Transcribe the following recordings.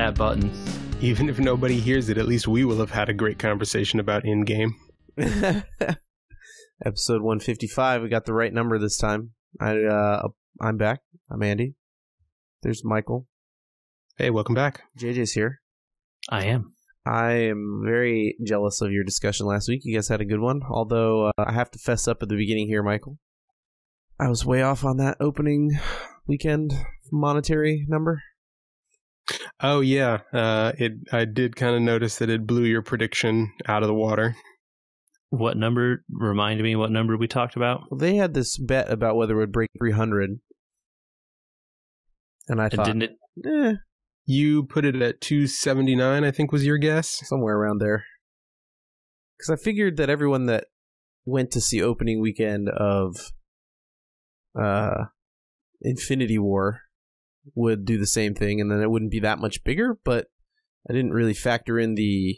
that button. Even if nobody hears it, at least we will have had a great conversation about Endgame. Episode 155. We got the right number this time. I'm back. I'm Andy. There's Michael. Hey, welcome back. JJ's here. I am. I am very jealous of your discussion last week. You guys had a good one. Although I have to fess up at the beginning here, Michael. I was way off on that opening weekend monetary number. Oh, yeah. I did kind of notice that it blew your prediction out of the water. What number? Remind me what number we talked about? Well, they had this bet about whether it would break 300. And I thought, didn't it? You put it at 279, I think was your guess? Somewhere around there. Because I figured that everyone that went to see opening weekend of Infinity War would do the same thing, and then it wouldn't be that much bigger, but I didn't really factor in the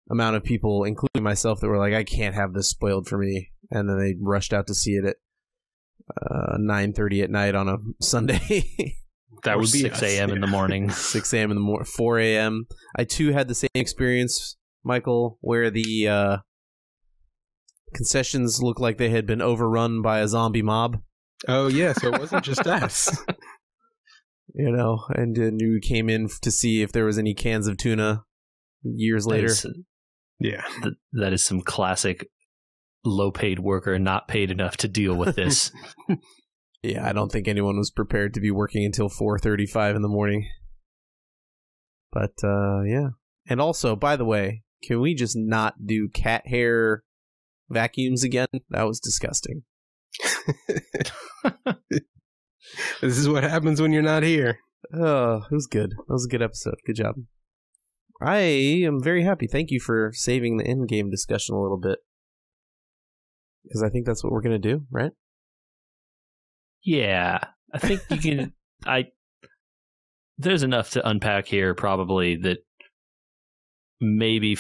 amount of people, including myself, that were like, I can't have this spoiled for me, and then they rushed out to see it at 9:30 at night on a Sunday. That would be 6 a.m. in the morning. 6 a.m. in the morning, 4 a.m. I, too, had the same experience, Michael, where the concessions looked like they had been overrun by a zombie mob. Oh, yeah, so it wasn't just us. You know, and then you came in to see if there was any cans of tuna years later. Yeah. That is some classic low-paid worker not paid enough to deal with this. Yeah, I don't think anyone was prepared to be working until 4:35 in the morning. But, yeah. And also, by the way, can we just not do cat hair vacuums again? That was disgusting. This is what happens when you're not here. Oh, it was good. That was a good episode. Good job. I am very happy. Thank you for saving the Endgame discussion a little bit. Because I think that's what we're going to do, right? Yeah, I think you can. There's enough to unpack here, probably, that maybe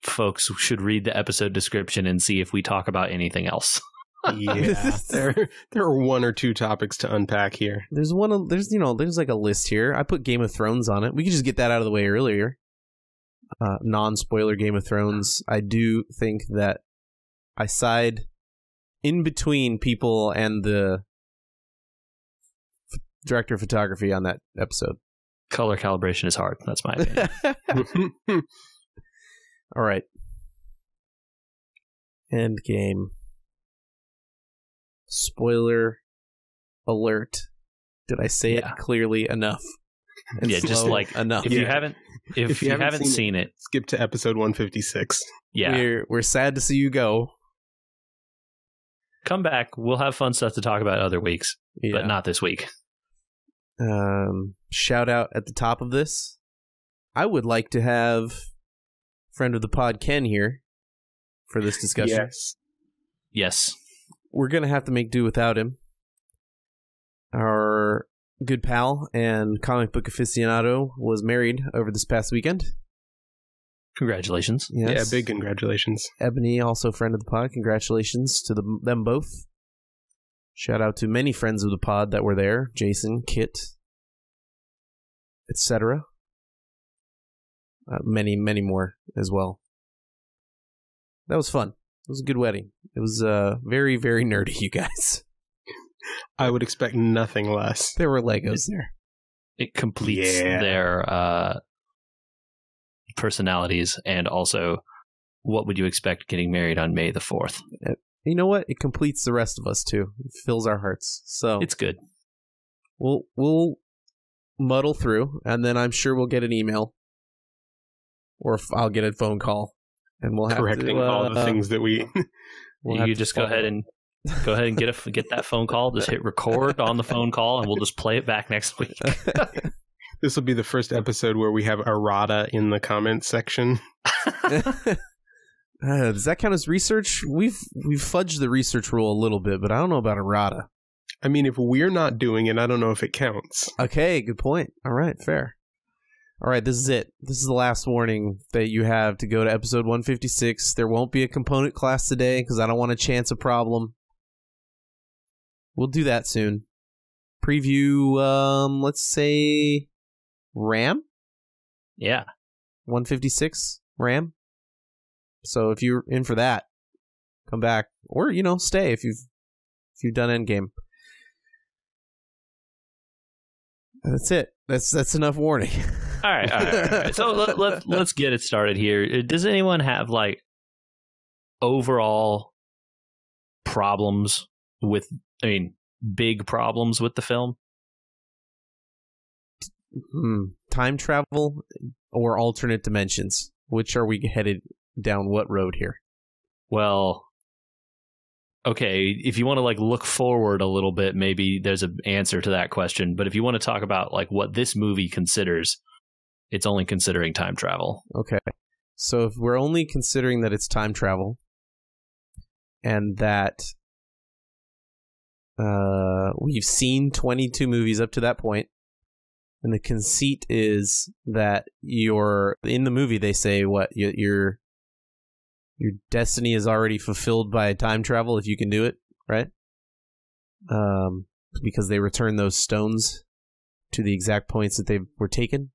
folks should read the episode description and see if we talk about anything else. Yeah, there are one or two topics to unpack here. There's like a list here. I put Game of Thrones on it. We could just get that out of the way earlier. Non-spoiler Game of Thrones. I do think that I side in between people and the director of photography on that episode. Color calibration is hard. That's my opinion. All right. Endgame. Spoiler alert. Did I say it clearly enough? Yeah, just like enough. If you haven't seen it, skip to episode 156. Yeah. We're sad to see you go. Come back. We'll have fun stuff to talk about other weeks, but not this week. Shout out at the top of this. I would like to have friend of the pod Ken here for this discussion. Yes. We're going to have to make do without him. Our good pal and comic book aficionado was married over this past weekend. Congratulations. Yes. Yeah, big congratulations. Ebony, also friend of the pod. Congratulations to them both. Shout out to many friends of the pod that were there. Jason, Kit, etc. Many, many more as well. That was fun. It was a good wedding. It was very, very nerdy, you guys. I would expect nothing less. There were Legos there. It completes their personalities, and also, what would you expect getting married on May the 4th? You know what? It completes the rest of us, too. It fills our hearts. So it's good. We'll muddle through, and then I'm sure we'll get an email. Or I'll get a phone call. And we'll have correcting all the things that we. You just go ahead and get that phone call. Just hit record on the phone call, and we'll just play it back next week. This will be the first episode where we have errata in the comments section. Does that count as research? We've fudged the research rule a little bit, but I don't know about errata. I mean, if we're not doing it, I don't know if it counts. Okay, good point. All right, fair. All right, this is it. This is the last warning that you have to go to episode 156. There won't be a component class today because I don't want to chance a problem. We'll do that soon. Preview, let's say, RAM? Yeah. 156 RAM. So if you're in for that, come back, or stay if you've done Endgame. That's it. That's enough warning. All right. So let's get it started here. Does anyone have like overall problems with? I mean, big problems with the film? Time travel or alternate dimensions? Which are we headed down? What road here? Well, okay, if you want to like look forward a little bit, maybe there's an answer to that question. But if you want to talk about like what this movie considers, it's only considering time travel. Okay. So if we're only considering that it's time travel and that we've seen 22 movies up to that point, and the conceit is that in the movie they say what your destiny is already fulfilled by time travel if you can do it, right? Because they return those stones to the exact points that they were taken.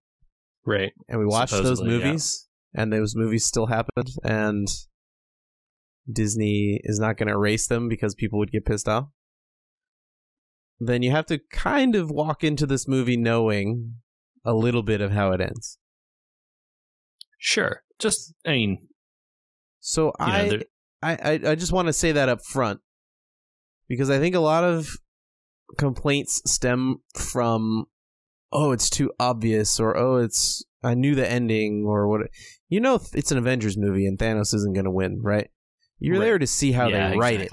Right. And we watched those movies, and those movies still happened, and Disney is not going to erase them because people would get pissed off. Then you have to kind of walk into this movie knowing a little bit of how it ends. Sure. Just, I mean... So I just want to say that up front, because I think a lot of complaints stem from, oh, it's too obvious, or oh, I knew the ending, or what. It's an Avengers movie and Thanos isn't going to win, right? You're there to see how they write it.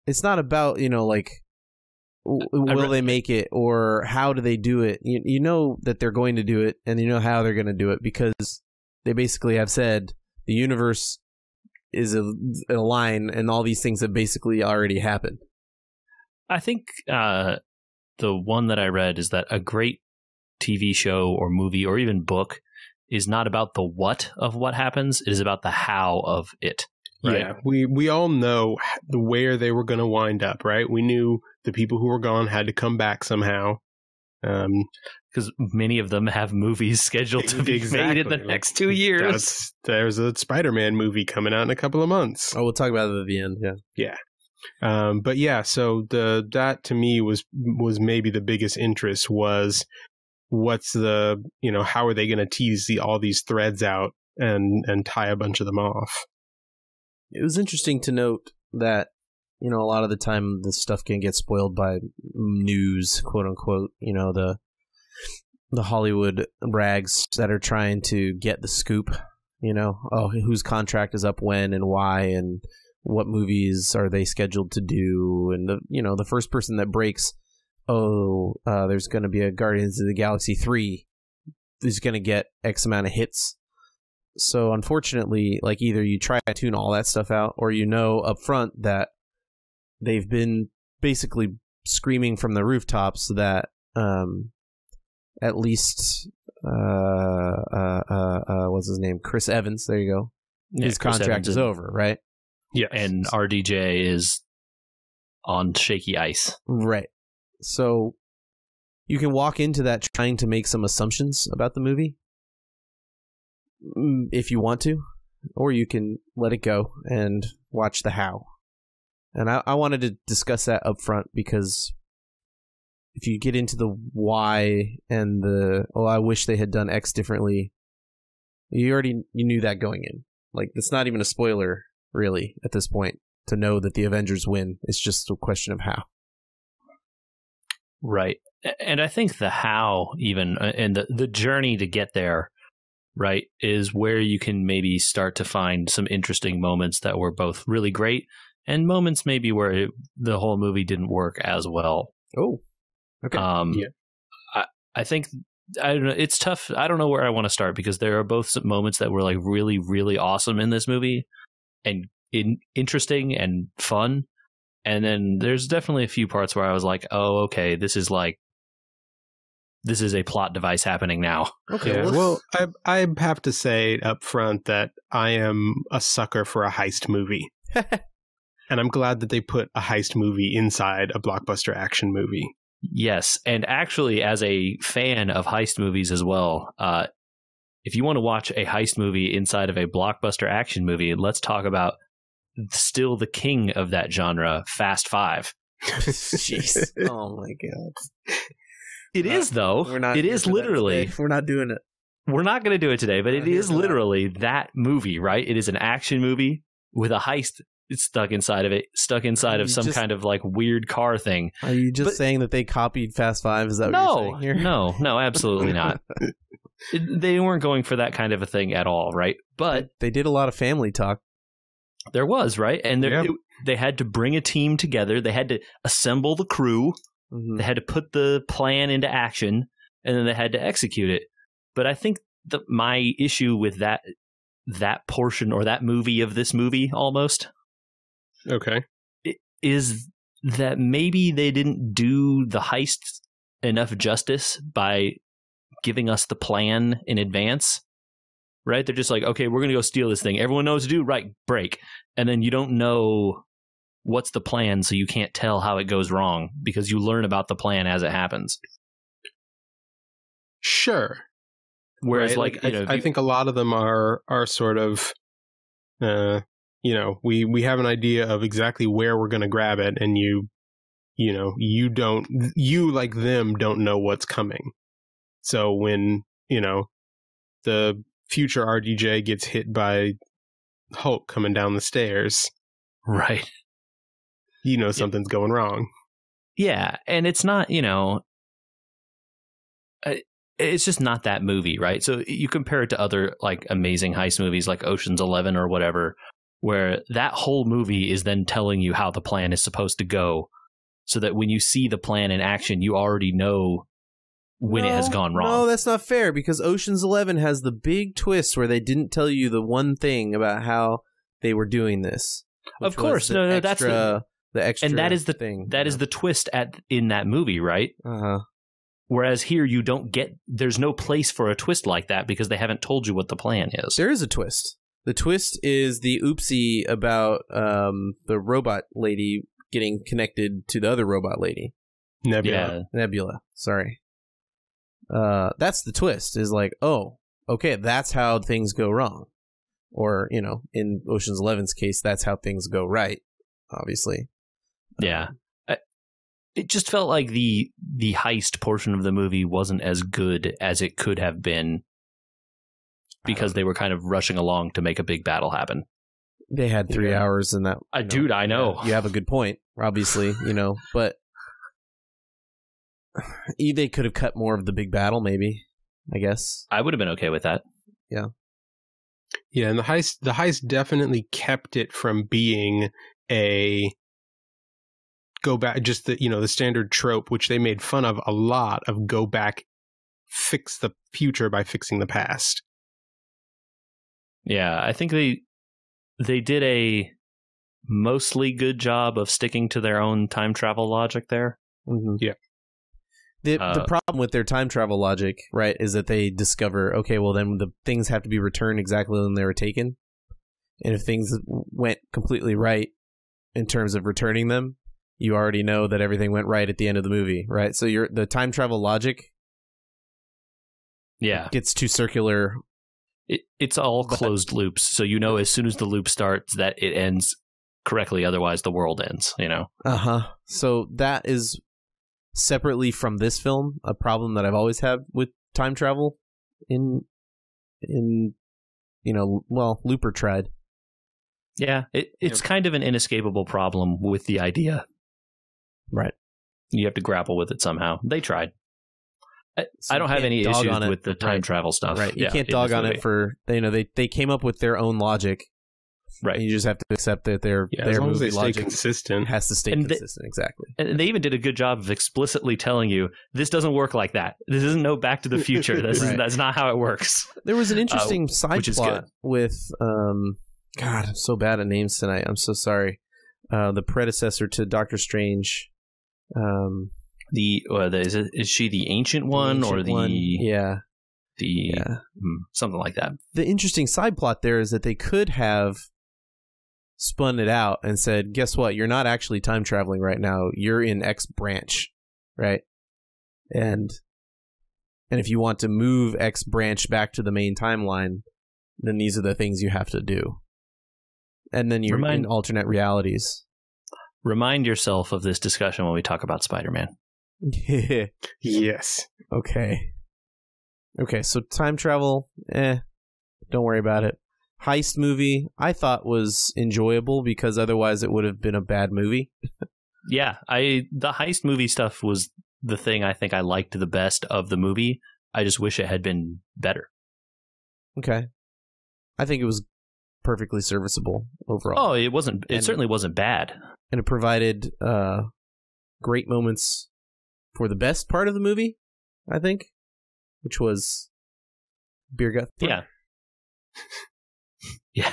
It's not about, like, will they make it, or how do they do it? You know that they're going to do it, and you know how they're going to do it, because they basically have said the universe is a line, and all these things have basically already happened. I think the one that I read is that a great TV show or movie or even book is not about the what of what happens. It is about the how of it. Right? Yeah, we all know where they were going to wind up, right? We knew the people who were gone had to come back somehow. Because many of them have movies scheduled to be made in the next 2 years. There's a Spider-Man movie coming out in a couple of months. Oh, we'll talk about it at the end. Yeah. But yeah, so that to me was maybe the biggest interest was what's how are they going to tease all these threads out and tie a bunch of them off. It was interesting to note that, a lot of the time this stuff can get spoiled by news, quote unquote, the Hollywood rags that are trying to get the scoop, whose contract is up when and why, and what movies are they scheduled to do. And the first person that breaks, there's going to be a Guardians of the Galaxy 3 is going to get X amount of hits. So unfortunately, like, either you try to tune all that stuff out, or up front that they've been basically screaming from the rooftops that at least what's his name? Chris Evans, there you go. His contract is over, right? Yeah. And RDJ is on shaky ice. Right. So you can walk into that trying to make some assumptions about the movie if you want to, or you can let it go and watch the how. And I wanted to discuss that up front, because if you get into the why and I wish they had done X differently, you knew that going in. Like, it's not even a spoiler, really, at this point, to know that the Avengers win. It's just a question of how. Right. And I think the how, even, and the journey to get there, right, is where you can maybe start to find some interesting moments that were both really great and moments maybe where the whole movie didn't work as well. Oh, okay. Yeah. I think, I don't know, it's tough. I don't know where I want to start, because there are both some moments that were like really, really awesome in this movie and interesting and fun. And then there's definitely a few parts where I was like, oh, okay, this is a plot device happening now. Okay. Yeah, well, I have to say up front that I am a sucker for a heist movie. And I'm glad that they put a heist movie inside a blockbuster action movie. Yes, and actually, as a fan of heist movies as well, if you want to watch a heist movie inside of a blockbuster action movie, let's talk about still the king of that genre, Fast Five. Jeez. Oh my god. It is though. We're not. It is literally. We're not doing it. We're not going to do it today, but it is literally that movie, right? It is an action movie with a heist stuck inside of it, stuck inside of some kind of like weird car thing. Are you just saying that they copied Fast Five? Is that what you're saying here? No, absolutely not. They weren't going for that kind of a thing at all, right? But they did a lot of family talk. There was, right? And they had to bring a team together. They had to assemble the crew. Mm-hmm. They had to put the plan into action, and then they had to execute it. But I think my issue with that portion or that movie of this movie almost is that maybe they didn't do the heist enough justice by giving us the plan in advance, right? They're just like, okay, we're going to go steal this thing. Everyone knows what to do, right? Break. And then you don't know what's the plan, so you can't tell how it goes wrong because you learn about the plan as it happens. Sure. Whereas, right? I think a lot of them are sort of, we have an idea of exactly where we're going to grab it, and you like them don't know what's coming. So when, the future RDJ gets hit by Hulk coming down the stairs, right? Something's going wrong. Yeah, and it's not, it's just not that movie, right? So you compare it to other like amazing heist movies like Ocean's 11 or whatever, where that whole movie is then telling you how the plan is supposed to go, so that when you see the plan in action, you already know when it has gone wrong. No, that's not fair, because Ocean's 11 has the big twist where they didn't tell you the one thing about how they were doing this. Of course, that's the extra, and that is the thing. That is the twist in that movie, right? Whereas here, you don't get. There's no place for a twist like that because they haven't told you what the plan is. There is a twist. The twist is the oopsie about the robot lady getting connected to the other robot lady, Nebula. Sorry. That's the twist, is like, oh, okay, that's how things go wrong. Or, in Ocean's 11's case, that's how things go right, obviously. Yeah. It just felt like the heist portion of the movie wasn't as good as it could have been because they were kind of rushing along to make a big battle happen. They had 3 hours in that. Dude, I know. You have a good point, obviously, but they could have cut more of the big battle, maybe, I guess. I would have been okay with that. Yeah. Yeah, and the heist definitely kept it from being a go back, just the standard trope, which they made fun of a lot, of go back, fix the future by fixing the past. Yeah, I think they did a mostly good job of sticking to their own time travel logic there. Mm-hmm. Yeah. The problem with their time travel logic, right, is that they discover, okay, well, then the things have to be returned exactly when they were taken. And if things went completely right in terms of returning them, you already know that everything went right at the end of the movie, right? So the time travel logic gets too circular. It's all closed loops. So as soon as the loop starts that it ends correctly, otherwise the world ends, So that is, separately from this film, a problem that I've always had with time travel in Looper tried. Yeah, it's kind of an inescapable problem with the idea. Right. You have to grapple with it somehow. They tried. I don't have any issues with the time travel stuff. Right. You can't dog on it for, they came up with their own logic. Right. And you just have to accept that their movie logic consistent. Has to stay consistent. Exactly. And they even did a good job of explicitly telling you, this doesn't work like that. This isn't no Back to the Future. That's not how it works. There was an interesting side plot with, God, I'm so bad at names tonight. I'm so sorry. The predecessor to Doctor Strange. Is she the ancient one or the? One? Yeah. Something like that. The interesting side plot there is that they could have spun it out and said, guess what? You're not actually time traveling right now. You're in X branch, right? And if you want to move X branch back to the main timeline, then these are the things you have to do. And then you're in alternate realities. Remind yourself of this discussion when we talk about Spider-Man. Yes. Okay, so time travel, don't worry about it. Heist movie, I thought was enjoyable because otherwise it would have been a bad movie. Yeah, the heist movie stuff was the thing I think I liked the best of the movie. I just wish it had been better. Okay. I think it was perfectly serviceable overall. Oh, it wasn't. It certainly wasn't bad. And it provided great moments for the best part of the movie, I think, which was beer gut. Yeah. Yeah.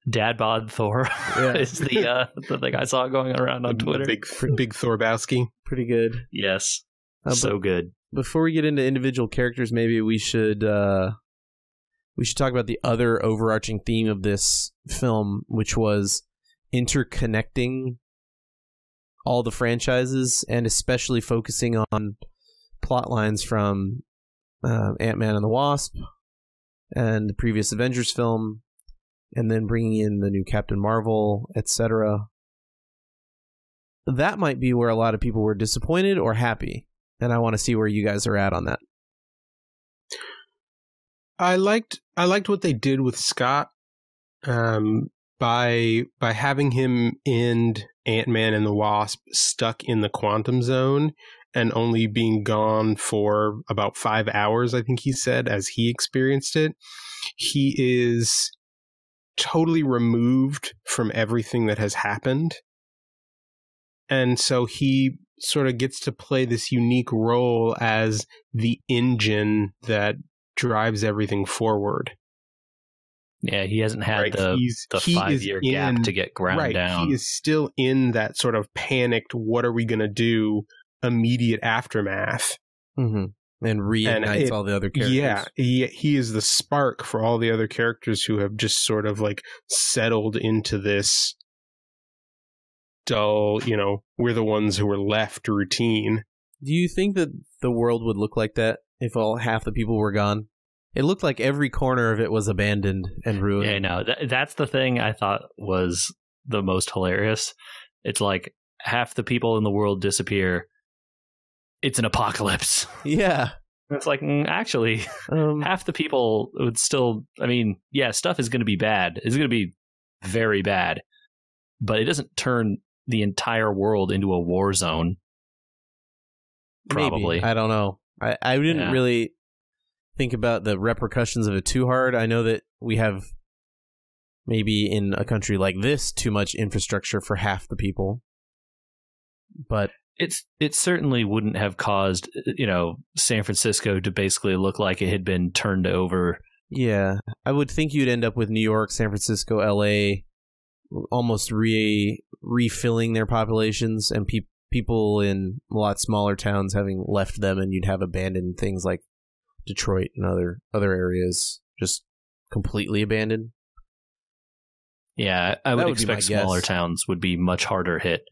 Dad bod Thor is the thing I saw going around on Twitter. Big Thorbowski. Pretty good. Yes. So good. Before we get into individual characters, maybe we should talk about the other overarching theme of this film, which was interconnecting all the franchises and especially focusing on plot lines from Ant-Man and the Wasp and the previous Avengers film, and then bringing in the new Captain Marvel, etc. That might be where a lot of people were disappointed or happy, and I want to see where you guys are at on that. I liked what they did with Scott by having him end Ant-Man and the Wasp stuck in the quantum zone and only being gone for about 5 hours, I think he said, as he experienced it. He is totally removed from everything that has happened. And so he sort of gets to play this unique role as the engine that drives everything forward. Yeah, he hasn't had the 5-year gap to get ground down. He is still in that sort of panicked, what are we going to do, immediate aftermath. Mm-hmm. And reignites all the other characters. Yeah, he is the spark for all the other characters who have just sort of like settled into this dull, we're the ones who were left routine. Do you think that the world would look like that if half the people were gone? It looked like every corner of it was abandoned and ruined. Yeah, no, that's the thing I thought was the most hilarious. It's like half the people in the world disappear. It's an apocalypse. Yeah. It's like, actually, half the people would still, stuff is going to be bad. It's going to be very bad. But it doesn't turn the entire world into a war zone. Probably. Maybe. I don't know. I didn't really think about the repercussions of it too hard. I know that we have, maybe in a country like this, too much infrastructure for half the people. But it certainly wouldn't have caused, San Francisco to basically look like it had been turned over. Yeah. I would think you'd end up with New York, San Francisco, LA almost refilling their populations, and people in a lot smaller towns having left them, and you'd have abandoned things like Detroit and other areas just completely abandoned. Yeah, I would expect smaller towns would be much harder hit.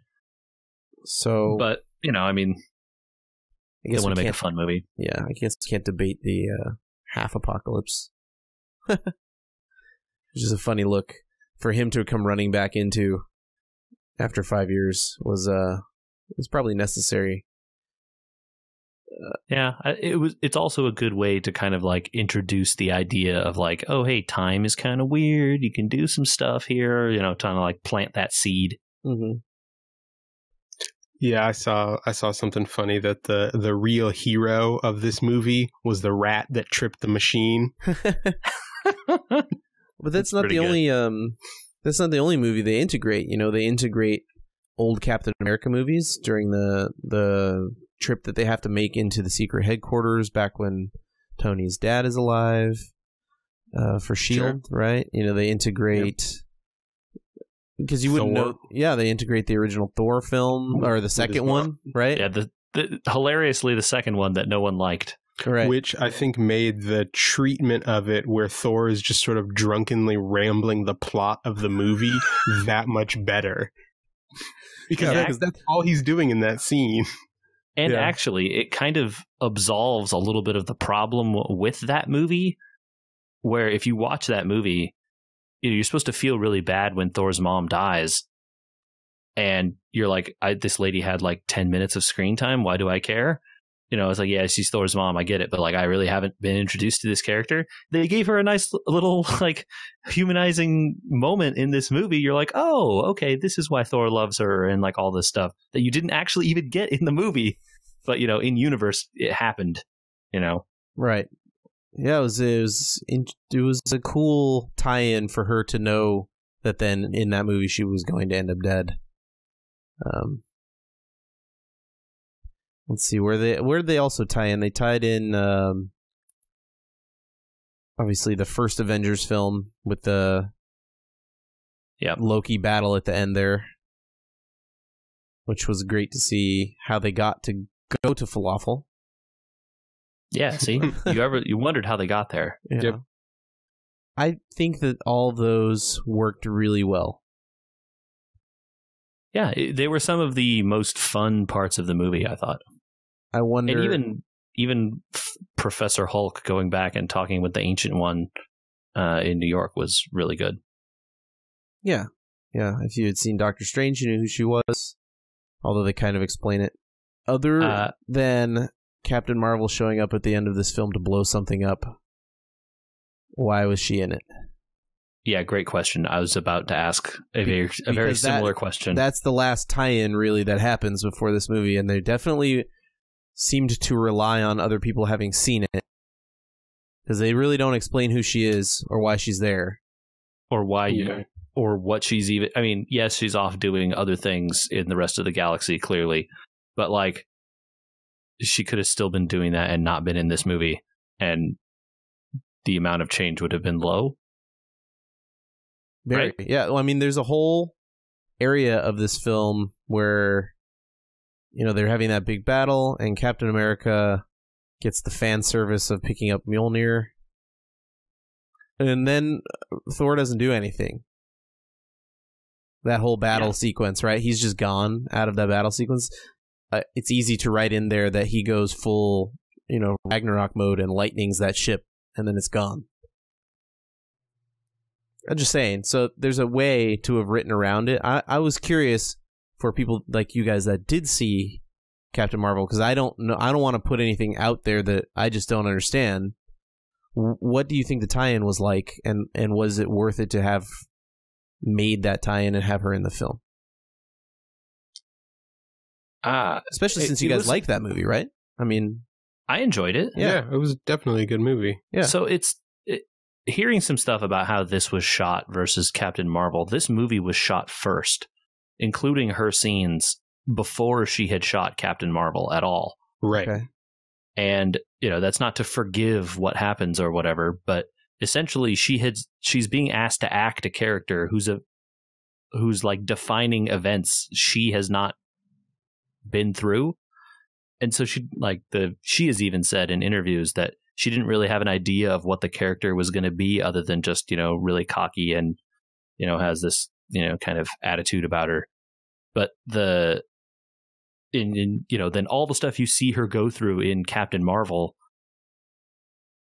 So, but I guess they want to make a fun movie. Yeah, I guess can't debate the half apocalypse. Which is a funny look for him to come running back into after 5 years was probably necessary. It's also a good way to kind of like introduce the idea of like, oh, hey, time is kind of weird. You can do some stuff here, trying to like plant that seed. Mm-hmm. Yeah, I saw something funny that the real hero of this movie was the rat that tripped the machine. But that's not the only that's not the only movie they integrate. They integrate old Captain America movies during the trip that they have to make into the secret headquarters back when Tony's dad is alive for S.H.I.E.L.D., sure. Right? They integrate because you wouldn't know. Yeah, they integrate the original Thor film or the second one, right? Yeah, the hilariously the second one that no one liked. Right. Which I think made the treatment of it where Thor is just sort of drunkenly rambling the plot of the movie that much better. Because that's all he's doing in that scene. And actually, it kind of absolves a little bit of the problem with that movie, where if you watch that movie, you're supposed to feel really bad when Thor's mom dies. And you're like, this lady had like 10 minutes of screen time. Why do I care? It's like, yeah, she's Thor's mom. I get it. But like, I really haven't been introduced to this character. They gave her a nice little like humanizing moment in this movie. You're like, oh, okay, this is why Thor loves her and like all this stuff that you didn't actually even get in the movie. But, in universe, it happened, Right. Yeah, it was a cool tie-in for her to know that then in that movie she was going to end up dead. Let's see, where did they also tie in? They tied in obviously the first Avengers film with the Loki battle at the end there, which was great to see how they got to go to falafel. Yeah, see, you wondered how they got there. Yeah. Yep. I think that all those worked really well. Yeah, they were some of the most fun parts of the movie, I thought. I wonder, and even Professor Hulk going back and talking with the Ancient One in New York was really good. Yeah. If you had seen Doctor Strange, you knew who she was. Although they kind of explain it. Other than Captain Marvel showing up at the end of this film to blow something up, why was she in it? Yeah, great question. I was about to ask a very similar question. That's the last tie-in, really, that happens before this movie, and they definitely seemed to rely on other people having seen it, because they really don't explain who she is or why she's there. Or why or what she's even... I mean, yes, she's off doing other things in the rest of the galaxy, clearly, but, like, she could have still been doing that and not been in this movie, and the amount of change would have been low. Very, right? Yeah, well, I mean, there's a whole area of this film where, they're having that big battle, and Captain America gets the fan service of picking up Mjolnir, and then Thor doesn't do anything. That whole battle sequence, right? He's just gone out of that battle sequence. It's easy to write in there that he goes full, Ragnarok mode and lightnings that ship, and then it's gone. I'm just saying. So there's a way to have written around it. I was curious for people like you guys that did see Captain Marvel, because I don't know. I don't want to put anything out there that I just don't understand. What do you think the tie-in was like, and was it worth it to have made that tie-in and have her in the film? Especially since you guys like that movie, right? I mean, I enjoyed it. Yeah, it was definitely a good movie. Yeah. So hearing some stuff about how this was shot versus Captain Marvel. This movie was shot first, including her scenes before she had shot Captain Marvel at all. Right. Okay. And that's not to forgive what happens or whatever, but essentially she's being asked to act a character who's like defining events she has not been through. And so she has even said in interviews that she didn't really have an idea of what the character was going to be, other than just really cocky and has this kind of attitude about her. But then all the stuff you see her go through in Captain Marvel,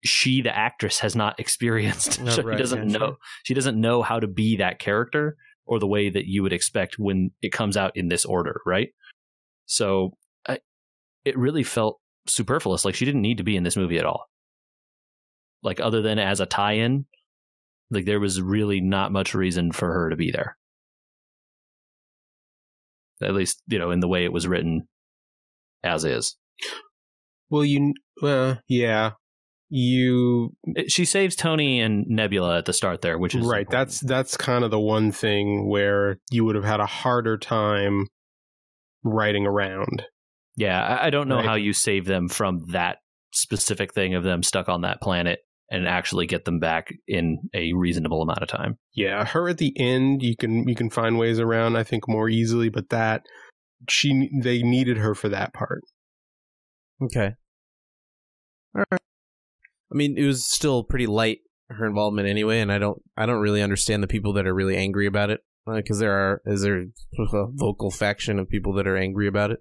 she, the actress, has not experienced. Oh, so right, she doesn't know. Sure. She doesn't know how to be that character, or the way that you would expect when it comes out in this order, right? So it really felt superfluous. Like, she didn't need to be in this movie at all. Like, other than as a tie-in, like, there was really not much reason for her to be there. At least, in the way it was written as is. Well, yeah. She saves Tony and Nebula at the start there, which is right. Important. That's kind of the one thing where you would have had a harder time writing around. Yeah, I don't know how you save them from that specific thing of them stuck on that planet and actually get them back in a reasonable amount of time. Yeah, her at the end, you can find ways around, I think, more easily, but they needed her for that part. Okay. All right. I mean, it was still pretty light, her involvement anyway, and I don't really understand the people that are really angry about it, because is there a vocal faction of people that are angry about it.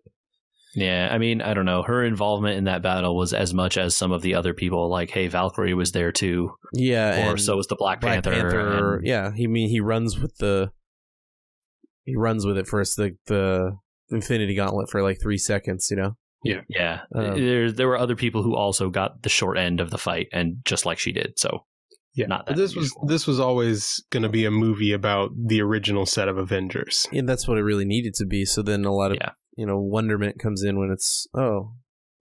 Yeah, I mean, I don't know. Her involvement in that battle was as much as some of the other people. Like, hey, Valkyrie was there too. Yeah, or so was the Black Panther. Yeah, he runs with it for the Infinity Gauntlet for like 3 seconds. Yeah. There were other people who also got the short end of the fight, and just like she did. So yeah, not that. This was always going to be a movie about the original set of Avengers, and that's what it really needed to be. So then a lot of wonderment comes in when it's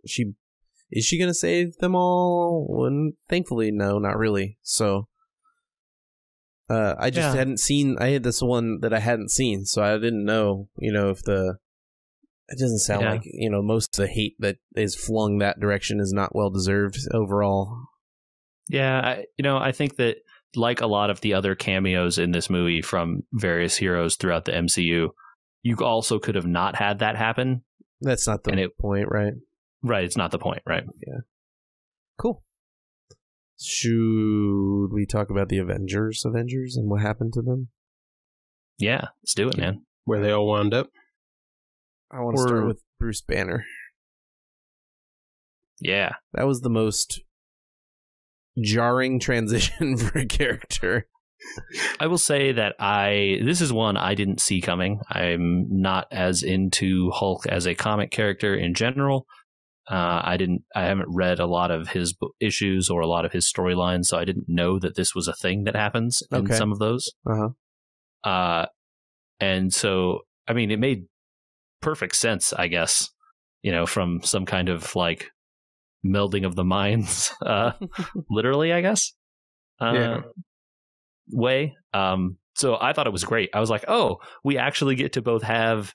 is she going to save them all? And thankfully, no, not really. So I just hadn't seen. I had this one that I hadn't seen, so I didn't know. If it doesn't sound like most of the hate that is flung that direction is not well deserved overall. Yeah, I think that like a lot of the other cameos in this movie from various heroes throughout the MCU, you also could have not had that happen. That's not the point, right? Right, it's not the point, right? Yeah. Cool. Should we talk about the Avengers and what happened to them? Yeah, let's do it, man. Where they all wound up. I want to start with Bruce Banner. Yeah. That was the most jarring transition for a character. I will say that this is one I didn't see coming. I'm not as into Hulk as a comic character in general. I haven't read a lot of his issues or a lot of his storylines, so I didn't know that this was a thing that happens in some of those. And so, I mean, it made perfect sense, I guess, from some kind of like melding of the minds, literally, I guess, way. So I thought it was great. I was like, oh, we actually get to both have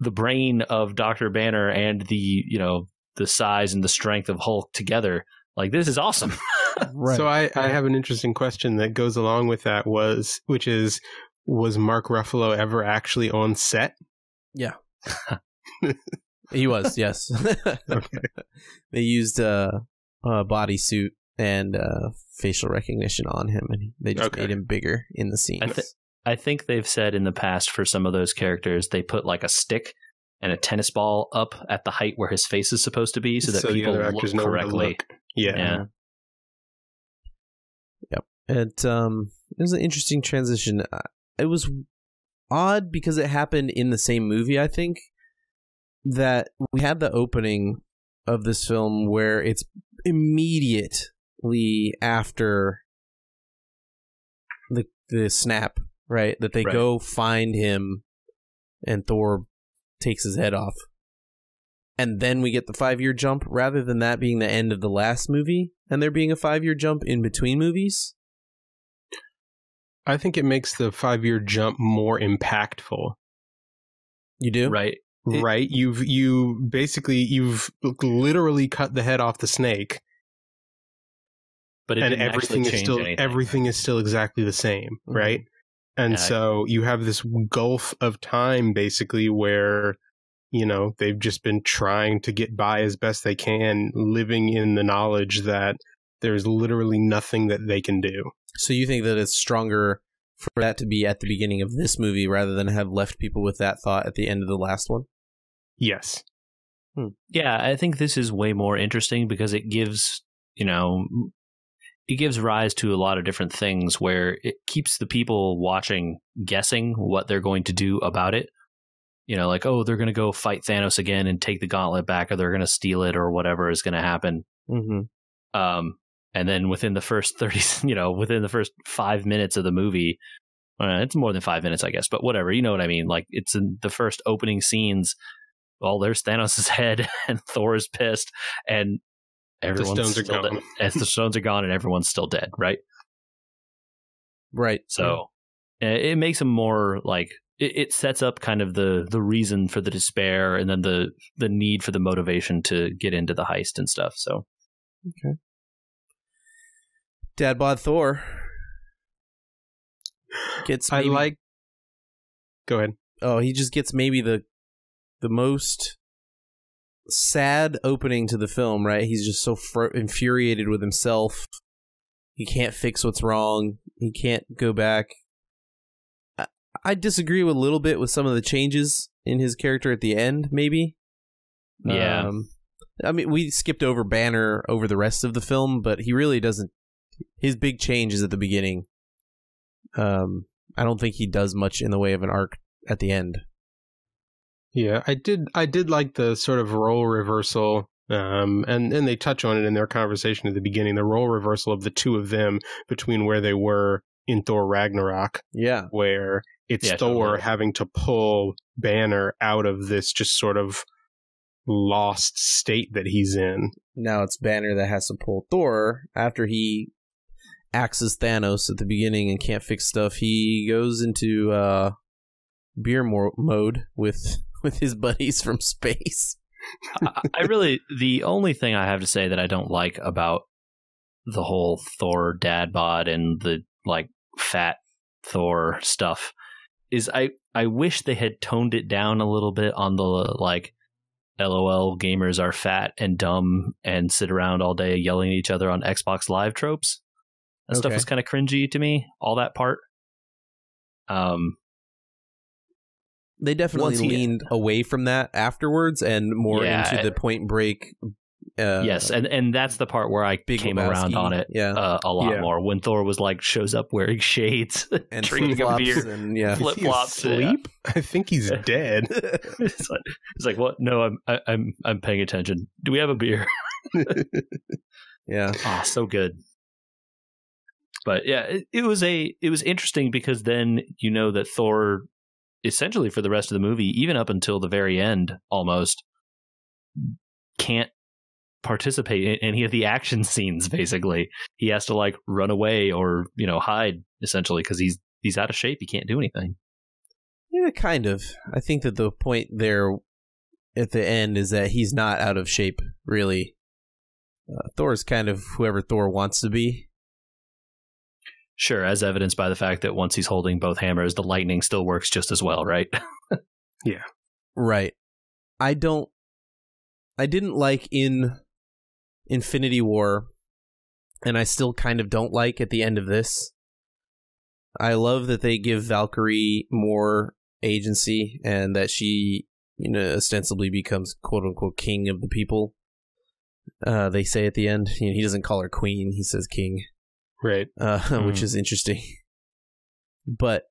the brain of Dr. Banner and the size and the strength of Hulk together. Like, this is awesome. Right. So I have an interesting question that goes along with that, was Mark Ruffalo ever actually on set? Yeah. He was, yes. Okay. They used a bodysuit and facial recognition on him, and they just made him bigger in the scenes. I think they've said in the past for some of those characters, they put like a stick and a tennis ball up at the height where his face is supposed to be, so that people look correctly. Yeah. Yep. It was an interesting transition. It was odd because it happened in the same movie, I think, that we had the opening of this film where it's immediately after the snap, right? That they go find him and Thor takes his head off. And then we get the 5-year jump, rather than that being the end of the last movie and there being a 5-year jump in between movies. I think it makes the 5-year jump more impactful. You do? Right. Right. You've literally cut the head off the snake. But everything is still exactly the same, right? And so you have this gulf of time basically where, they've just been trying to get by as best they can, living in the knowledge that there's literally nothing that they can do. So you think that it's stronger for that to be at the beginning of this movie rather than have left people with that thought at the end of the last one? Yes. Yeah, I think this is way more interesting because it gives, it gives rise to a lot of different things where it keeps the people watching guessing what they're going to do about it. Like, oh, they're going to go fight Thanos again and take the gauntlet back, or they're going to steal it, or whatever is going to happen. And then within the first 5 minutes of the movie, it's more than 5 minutes, I guess, but whatever, you know what I mean? Like, it's in the first opening scenes. Well, there's Thanos' head, and Thor is pissed, and everyone's still dead. As the stones are gone, and everyone's still dead, right? Right. So it makes them more like it sets up kind of the reason for the despair, and then the need for the motivation to get into the heist and stuff. So, okay. Dad bod Thor gets. Go ahead. Oh, he just gets maybe the most sad opening to the film, right? He's just so infuriated with himself. He can't fix what's wrong. He can't go back. I disagree with a little bit with some of the changes in his character at the end, maybe. Yeah. I mean, we skipped over Banner over the rest of the film, but he really doesn't. His big change is at the beginning. I don't think he does much in the way of an arc at the end. Yeah, I did like the sort of role reversal, and they touch on it in their conversation at the beginning, the role reversal of the two of them between where they were in Thor Ragnarok. Yeah. Where it's Thor totally having to pull Banner out of this just sort of lost state that he's in. Now it's Banner that has to pull Thor after he axes Thanos at the beginning and can't fix stuff. He goes into beer mode with his buddies from space. The only thing I have to say that I don't like about the whole Thor dad bod and the like fat Thor stuff is I wish they had toned it down a little bit on the like LOL gamers are fat and dumb and sit around all day yelling at each other on Xbox Live tropes. That stuff was kind of cringy to me, all that part. They definitely leaned away from that afterwards and more into the Point Break. Yes, and that's the part where I came around on it a lot more. When Thor was like, shows up wearing shades and drinking a beer and flip-flops. Sleep? Yeah. I think he's dead. It's like, what? No, I'm paying attention. Do we have a beer? Yeah. Oh, so good. But yeah, it was interesting because then you know that Thor, essentially for the rest of the movie, even up until the very end, almost can't participate in any of the action scenes. Basically, he has to like run away or hide essentially because he's out of shape. He can't do anything. Yeah, kind of. I think that the point there at the end is that he's not out of shape. Really, Thor's kind of whoever Thor wants to be. Sure, as evidenced by the fact that once he's holding both hammers, the lightning still works just as well, right? Yeah. Right. I didn't like in Infinity War, and I still kind of don't like at the end of this. I love that they give Valkyrie more agency and that she, ostensibly becomes quote-unquote king of the people. They say at the end, he doesn't call her queen, he says king. Right. Which is interesting. But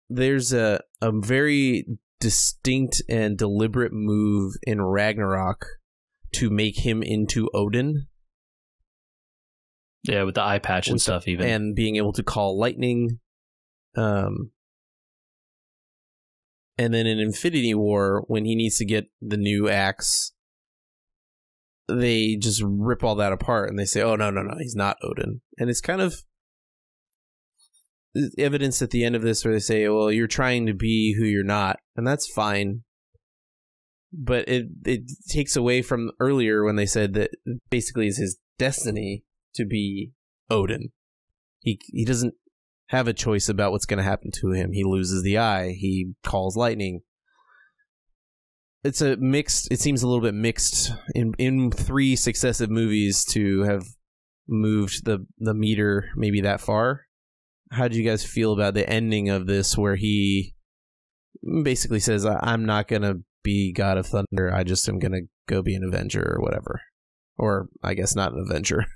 there's a very distinct and deliberate move in Ragnarok to make him into Odin. Yeah, with the eye patch and stuff even. And being able to call lightning. And then in Infinity War, when he needs to get the new axe, they just rip all that apart and they say, oh, no, he's not Odin. And it's kind of evidence at the end of this where they say, well, you're trying to be who you're not. And that's fine. But it takes away from earlier when they said that basically it's his destiny to be Odin. He doesn't have a choice about what's going to happen to him. He loses the eye. He calls lightning. It seems a little bit mixed in 3 successive movies to have moved the meter maybe that far. How do you guys feel about the ending of this where he basically says, I'm not going to be God of Thunder. I just am going to go be an Avenger or whatever. Or I guess not an Avenger.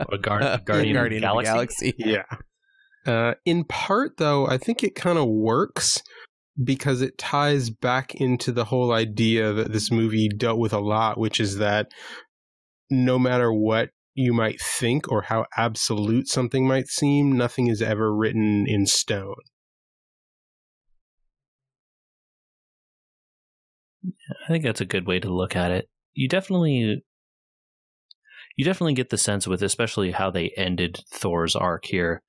Or Guardian of the Galaxy. Yeah. In part, though, I think it kind of works because it ties back into the whole idea that this movie dealt with a lot, which is that no matter what you might think or how absolute something might seem, nothing is ever written in stone. I think that's a good way to look at it. You definitely get the sense with especially how they ended Thor's arc here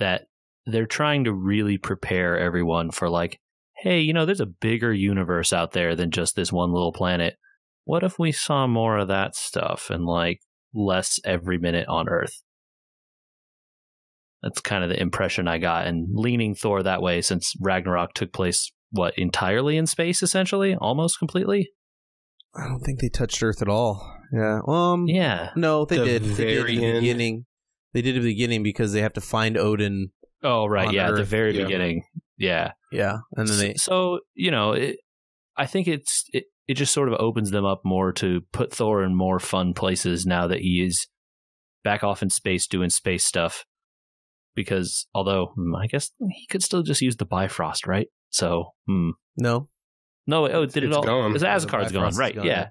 that they're trying to really prepare everyone for like, hey, there's a bigger universe out there than just this one little planet. What if we saw more of that stuff and like less every minute on Earth? That's kind of the impression I got, and leaning Thor that way since Ragnarok took place, entirely in space, essentially? Almost completely? I don't think they touched Earth at all. Yeah. Yeah. No, they did. They did in the beginning. They did at the beginning because they have to find Odin. Oh, right. Yeah, Earth. at the very beginning. Yeah. Yeah. And then I think it's it just sort of opens them up more to put Thor in more fun places now that he is back off in space doing space stuff. Because although I guess he could still just use the Bifrost, right? So No. Did it all? Gone. His Asgard's gone, right? Gone, Yeah.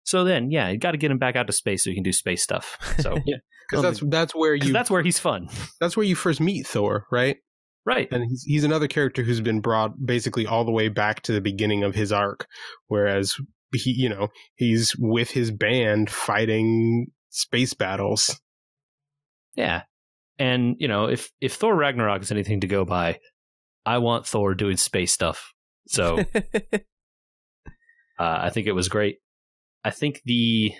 So then, you got to get him back out to space so he can do space stuff. So Yeah, because that's where he's fun. That's where you first meet Thor, right? Right. And he's another character who's been brought basically all the way back to the beginning of his arc, whereas he's with his band fighting space battles. Yeah. And, if Thor Ragnarok is anything to go by, I want Thor doing space stuff. So I think it was great. I think the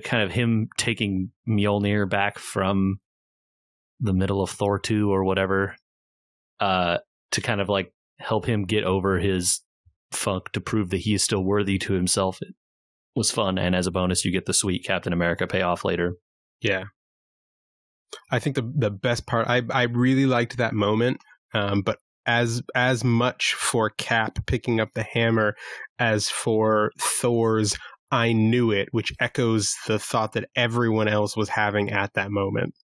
kind of him taking Mjolnir back from the middle of Thor 2 or whatever to kind of like help him get over his funk to prove that he is still worthy to himself, it was fun. And as a bonus, you get the sweet Captain America payoff later. Yeah. I think the best part, I really liked that moment, but as much for Cap picking up the hammer as for Thor's "I knew it," which echoes the thought that everyone else was having at that moment.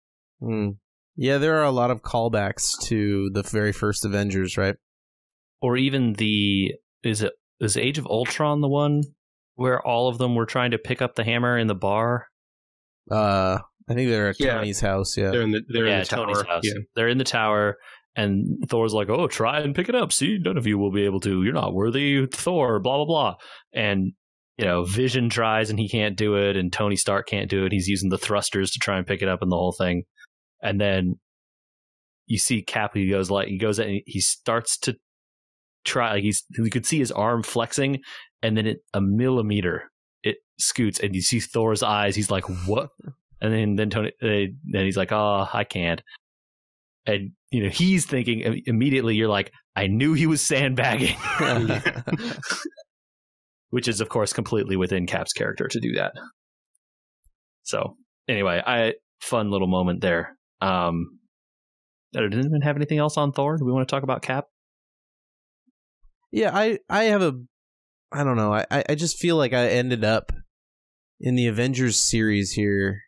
Yeah, there are a lot of callbacks to the very first Avengers, right? Or even is Age of Ultron the one where all of them were trying to pick up the hammer in the bar? I think they're at Tony's house. Yeah, they're in the Tony's tower. house. Yeah. They're in the tower, and Thor's like, "Oh, try and pick it up. See, none of you will be able to. You're not worthy, Thor." Blah blah blah. And Vision tries and he can't do it, and Tony Stark can't do it. He's using the thrusters to try and pick it up and the whole thing. And then you see Cap. He goes and he starts to try. Like you could see his arm flexing, and then a millimeter it scoots, and you see Thor's eyes. He's like, "What?" And then Tony, then he's like, "Oh, I can't." And he's thinking immediately. You're like, "I knew he was sandbagging," which is of course completely within Cap's character to do that. So anyway, fun little moment there. Does anyone have anything else on Thor? Do we want to talk about Cap? Yeah, I have I don't know. I just feel like I ended up in the Avengers series here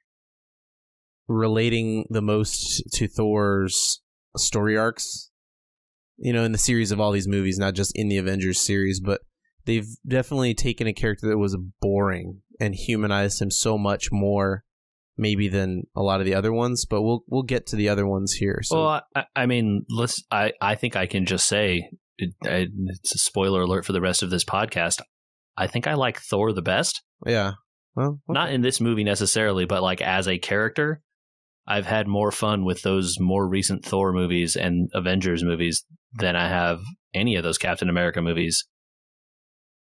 relating the most to Thor's story arcs. In the series of all these movies, not just in the Avengers series, but they've definitely taken a character that was boring and humanized him so much more maybe than a lot of the other ones, but we'll get to the other ones here. So. Well, I think I can just say, it's a spoiler alert for the rest of this podcast. I think I like Thor the best. Yeah. Well, okay. Not in this movie necessarily, but like as a character, I've had more fun with those more recent Thor movies and Avengers movies than I have any of those Captain America movies.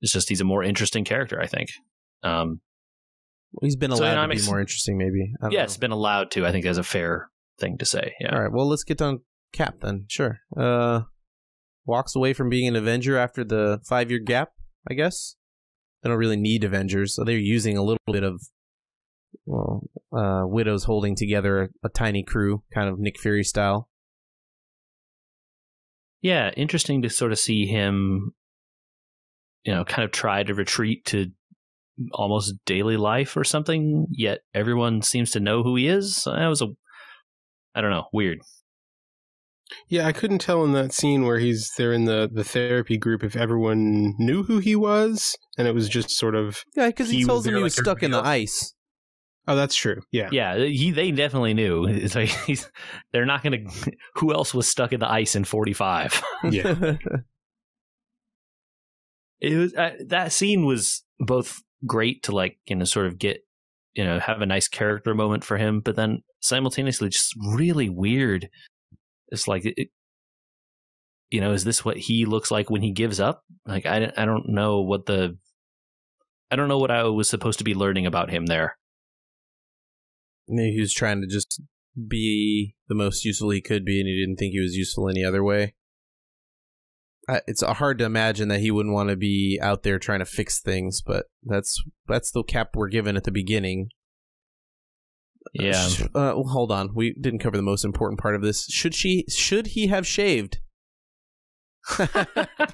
It's just he's a more interesting character, I think. He's been allowed to be more interesting, maybe. It's been allowed to. I think that's a fair thing to say. Yeah. All right. Well, let's get on Cap then. Sure. Walks away from being an Avenger after the 5-year gap, I guess. They don't really need Avengers, so they're using a little bit of widows holding together a tiny crew, kind of Nick Fury style. Yeah, interesting to sort of see him, kind of try to retreat to almost daily life or something, yet everyone seems to know who he is. That was I don't know, weird. Yeah, I couldn't tell in that scene where they're in the therapy group if everyone knew who he was, and it was just sort of... Yeah, because he tells them he was stuck in the ice. Oh, that's true. Yeah. Yeah, they definitely knew. It's like they're not going to... Who else was stuck in the ice in 45? Yeah. It was that scene was both great to sort of get, have a nice character moment for him, but then simultaneously just really weird. It's like, is this what he looks like when he gives up? Like, I don't know what I was supposed to be learning about him there. Maybe he was trying to just be the most useful he could be, and he didn't think he was useful any other way. It's hard to imagine that he wouldn't want to be out there trying to fix things, but that's the Cap we're given at the beginning. Yeah. Hold on. We didn't cover the most important part of this. Should he have shaved?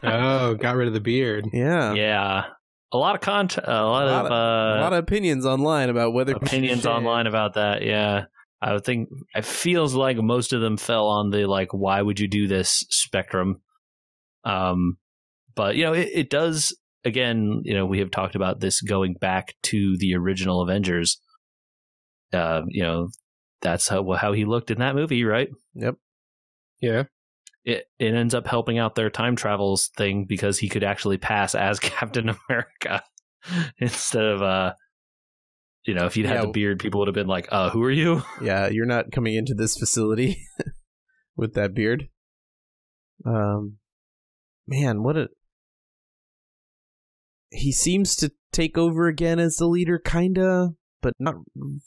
Oh, got rid of the beard. Yeah. Yeah. lot of content, a lot of opinions online about whether opinions online about that. Yeah, I would think it feels like most of them fell on the like, why would you do this spectrum? But it does. Again, we have talked about this going back to the original Avengers. That's how he looked in that movie, right? Yep. Yeah. It ends up helping out their time travels thing because he could actually pass as Captain America instead of if he'd had the beard, people would have been like, who are you? Yeah, you're not coming into this facility with that beard. Man, he seems to take over again as the leader, kinda, but not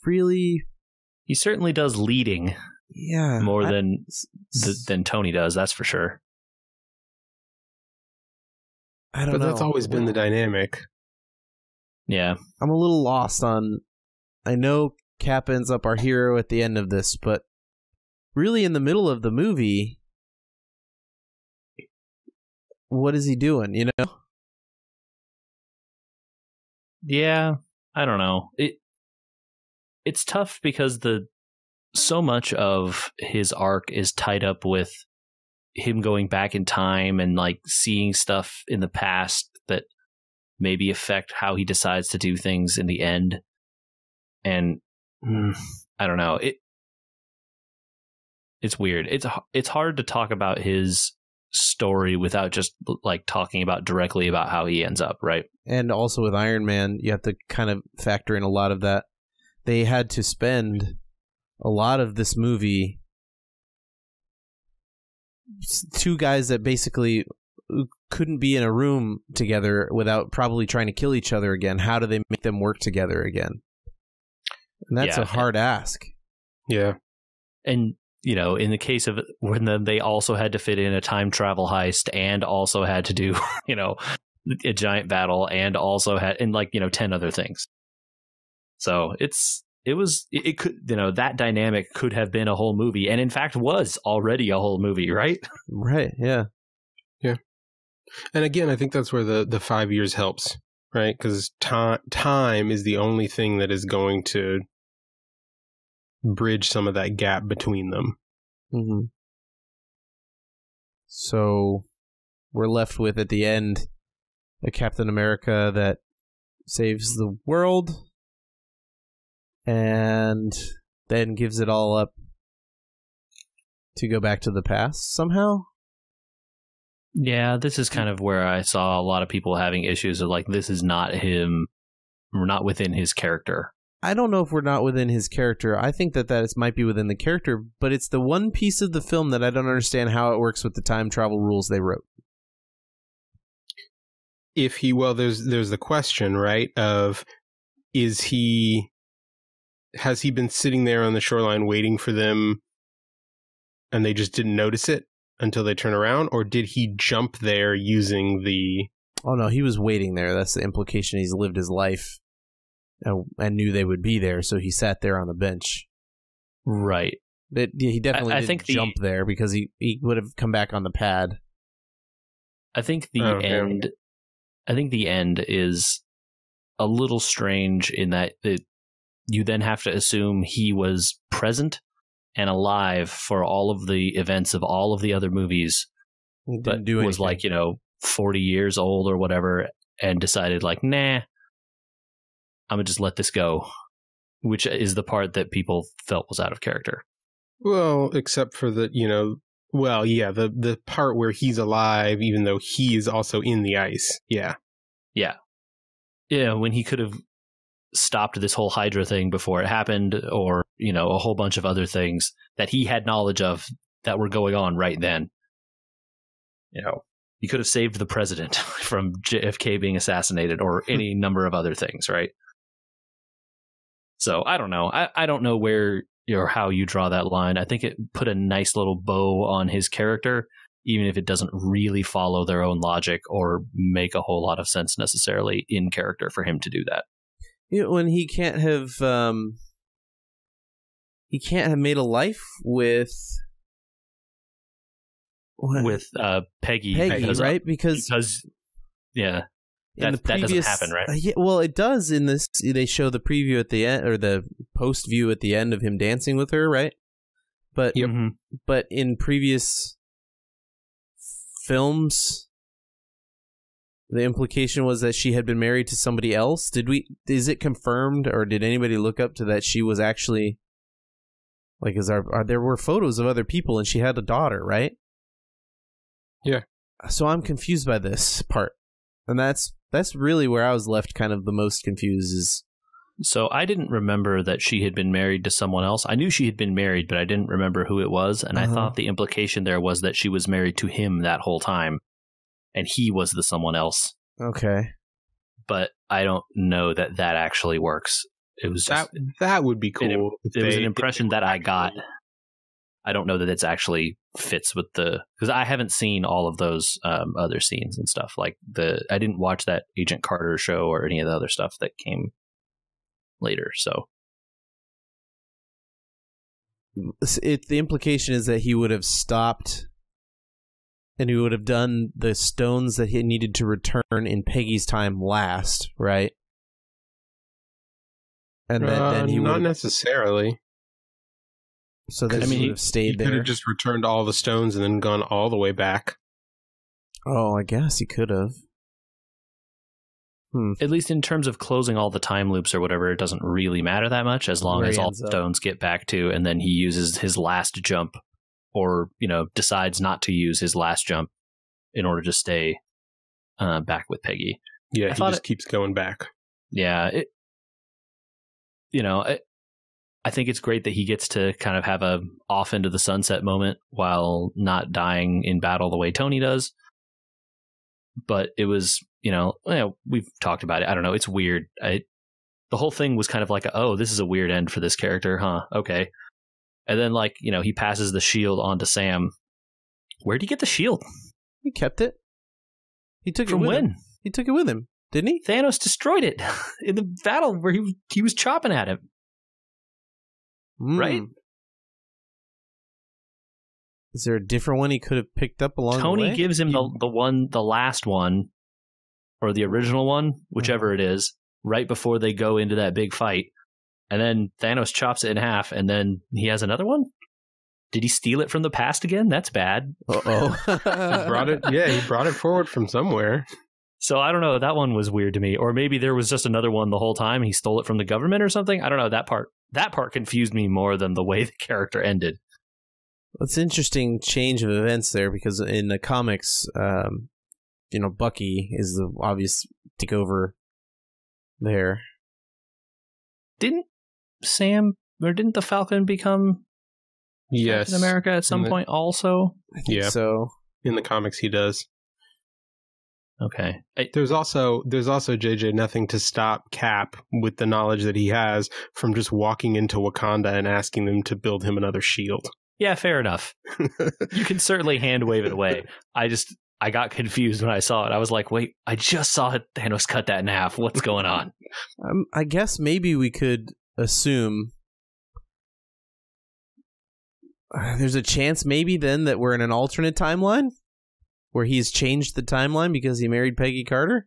really. He certainly does leading. Yeah, more than Tony does, that's for sure. I don't know. But that's always been the dynamic. Yeah. I'm a little lost on... I know Cap ends up our hero at the end of this, but really in the middle of the movie, what is he doing, Yeah, I don't know. It's tough because so much of his arc is tied up with him going back in time and like seeing stuff in the past that maybe affect how he decides to do things in the end. And I don't know. It's weird. It's hard to talk about his story without just like talking about directly about how he ends up, right? And also with Iron Man, you have to kind of factor in a lot of that. They had to spend a lot of this movie, two guys that basically couldn't be in a room together without probably trying to kill each other again. How do they make them work together again? And that's a hard ask. Yeah. And, in the case of when they also had to fit in a time travel heist and also had to do, a giant battle and also had, and 10 other things. So it could, that dynamic could have been a whole movie, and in fact was already a whole movie, right? Right. Yeah. Yeah. And again, I think that's where the 5 years helps, right? Because time is the only thing that is going to bridge some of that gap between them. Mm-hmm. So we're left with, at the end, a Captain America that saves the world and then gives it all up to go back to the past somehow. Yeah, this is kind of where I saw a lot of people having issues of like, this is not him. We're not within his character. I don't know if we're not within his character. I think that might be within the character, but it's the one piece of the film that I don't understand how it works with the time travel rules they wrote. There's the question, right, of has he been sitting there on the shoreline waiting for them and they just didn't notice it until they turn around, or did he jump there using the... Oh no, he was waiting there. That's the implication. He's lived his life and knew they would be there, so he sat there on the bench. Right. He definitely didn't jump there because he would have come back on the pad. I think the end... Yeah. I think the end is a little strange in that you then have to assume he was present and alive for all of the events of all of the other movies, but was like 40 years old or whatever, and decided like, nah, I'm gonna just let this go, which is the part that people felt was out of character. Well, except for the the part where he's alive, even though he is also in the ice. Yeah. When he could have stopped this whole Hydra thing before it happened, or, a whole bunch of other things that he had knowledge of that were going on right then. He could have saved the president from JFK being assassinated or any number of other things, right? So I don't know. I don't know where or how you draw that line. I think it put a nice little bow on his character, even if it doesn't really follow their own logic or make a whole lot of sense necessarily in character for him to do that. When he can't have made a life with Peggy, right? Because yeah, That doesn't happen, right? Yeah, well, it does in this. They show the preview at the end, or the post view at the end of him dancing with her, right? But but in previous films, the implication was that she had been married to somebody else. Is it confirmed, or did anybody look up to that she was actually like? There were photos of other people, and she had a daughter, right? Yeah. So I'm confused by this part, and that's really where I was left kind of the most confused. So I didn't remember that she had been married to someone else. I knew she had been married, but I didn't remember who it was. And I thought the implication there was that she was married to him that whole time, and he was the someone else. Okay. But I don't know that actually works. It was just, that would be cool. It was an impression that I got. I don't know that it's actually fits with because I haven't seen all of those other scenes and stuff. Like I didn't watch that Agent Carter show or any of the other stuff that came later. So the implication is that he would have stopped and he would have done the stones that he needed to return in Peggy's time last, right? And then he not necessarily. So then he would have stayed there. He could have just returned all the stones and then gone all the way back. Oh, I guess he could have. At least in terms of closing all the time loops or whatever, it doesn't really matter that much as long as all the stones get back to, and then he uses his last jump or, decides not to use his last jump in order to stay back with Peggy. Yeah, he just keeps going back. Yeah. I think it's great that he gets to kind of have a off into the sunset moment while not dying in battle the way Tony does. But it was, we've talked about it. I don't know. It's weird. The whole thing was kind of like, this is a weird end for this character, huh? Okay. And then, he passes the shield on to Sam. Where'd he get the shield? He kept it. He took From it with when? him. He took it with him, didn't he? Thanos destroyed it in the battle where he was chopping at him. Right? Is there a different one he could have picked up along the way? Tony gives him the last one, or the original one, whichever it is, right before they go into that big fight. And then Thanos chops it in half, and then he has another one? Did he steal it from the past again? That's bad. Uh-oh. He brought it forward from somewhere. So I don't know. That one was weird to me. Or maybe there was just another one the whole time. He stole it from the government or something. I don't know. That part confused me more than the way the character ended. It's an interesting change of events there, because in the comics, Bucky is the obvious takeover there. Didn't the Falcon become Captain America at some point also? I think so. In the comics, he does. Okay. There's also JJ nothing to stop Cap with the knowledge that he has from just walking into Wakanda and asking them to build him another shield. Yeah, fair enough. You can certainly hand wave it away. I got confused when I saw it. I was like, wait, I just saw Thanos cut that in half. What's going on? I guess maybe we could assume there's a chance maybe then that we're in an alternate timeline where he's changed the timeline because he married Peggy Carter?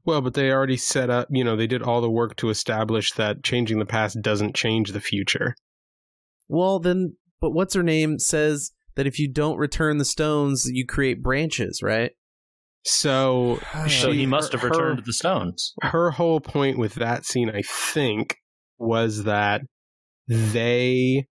Well, but they already set up, they did all the work to establish that changing the past doesn't change the future. Well, then, but what's her name says that if you don't return the stones, you create branches, right? So he must have returned the stones. Her whole point with that scene, I think, was that they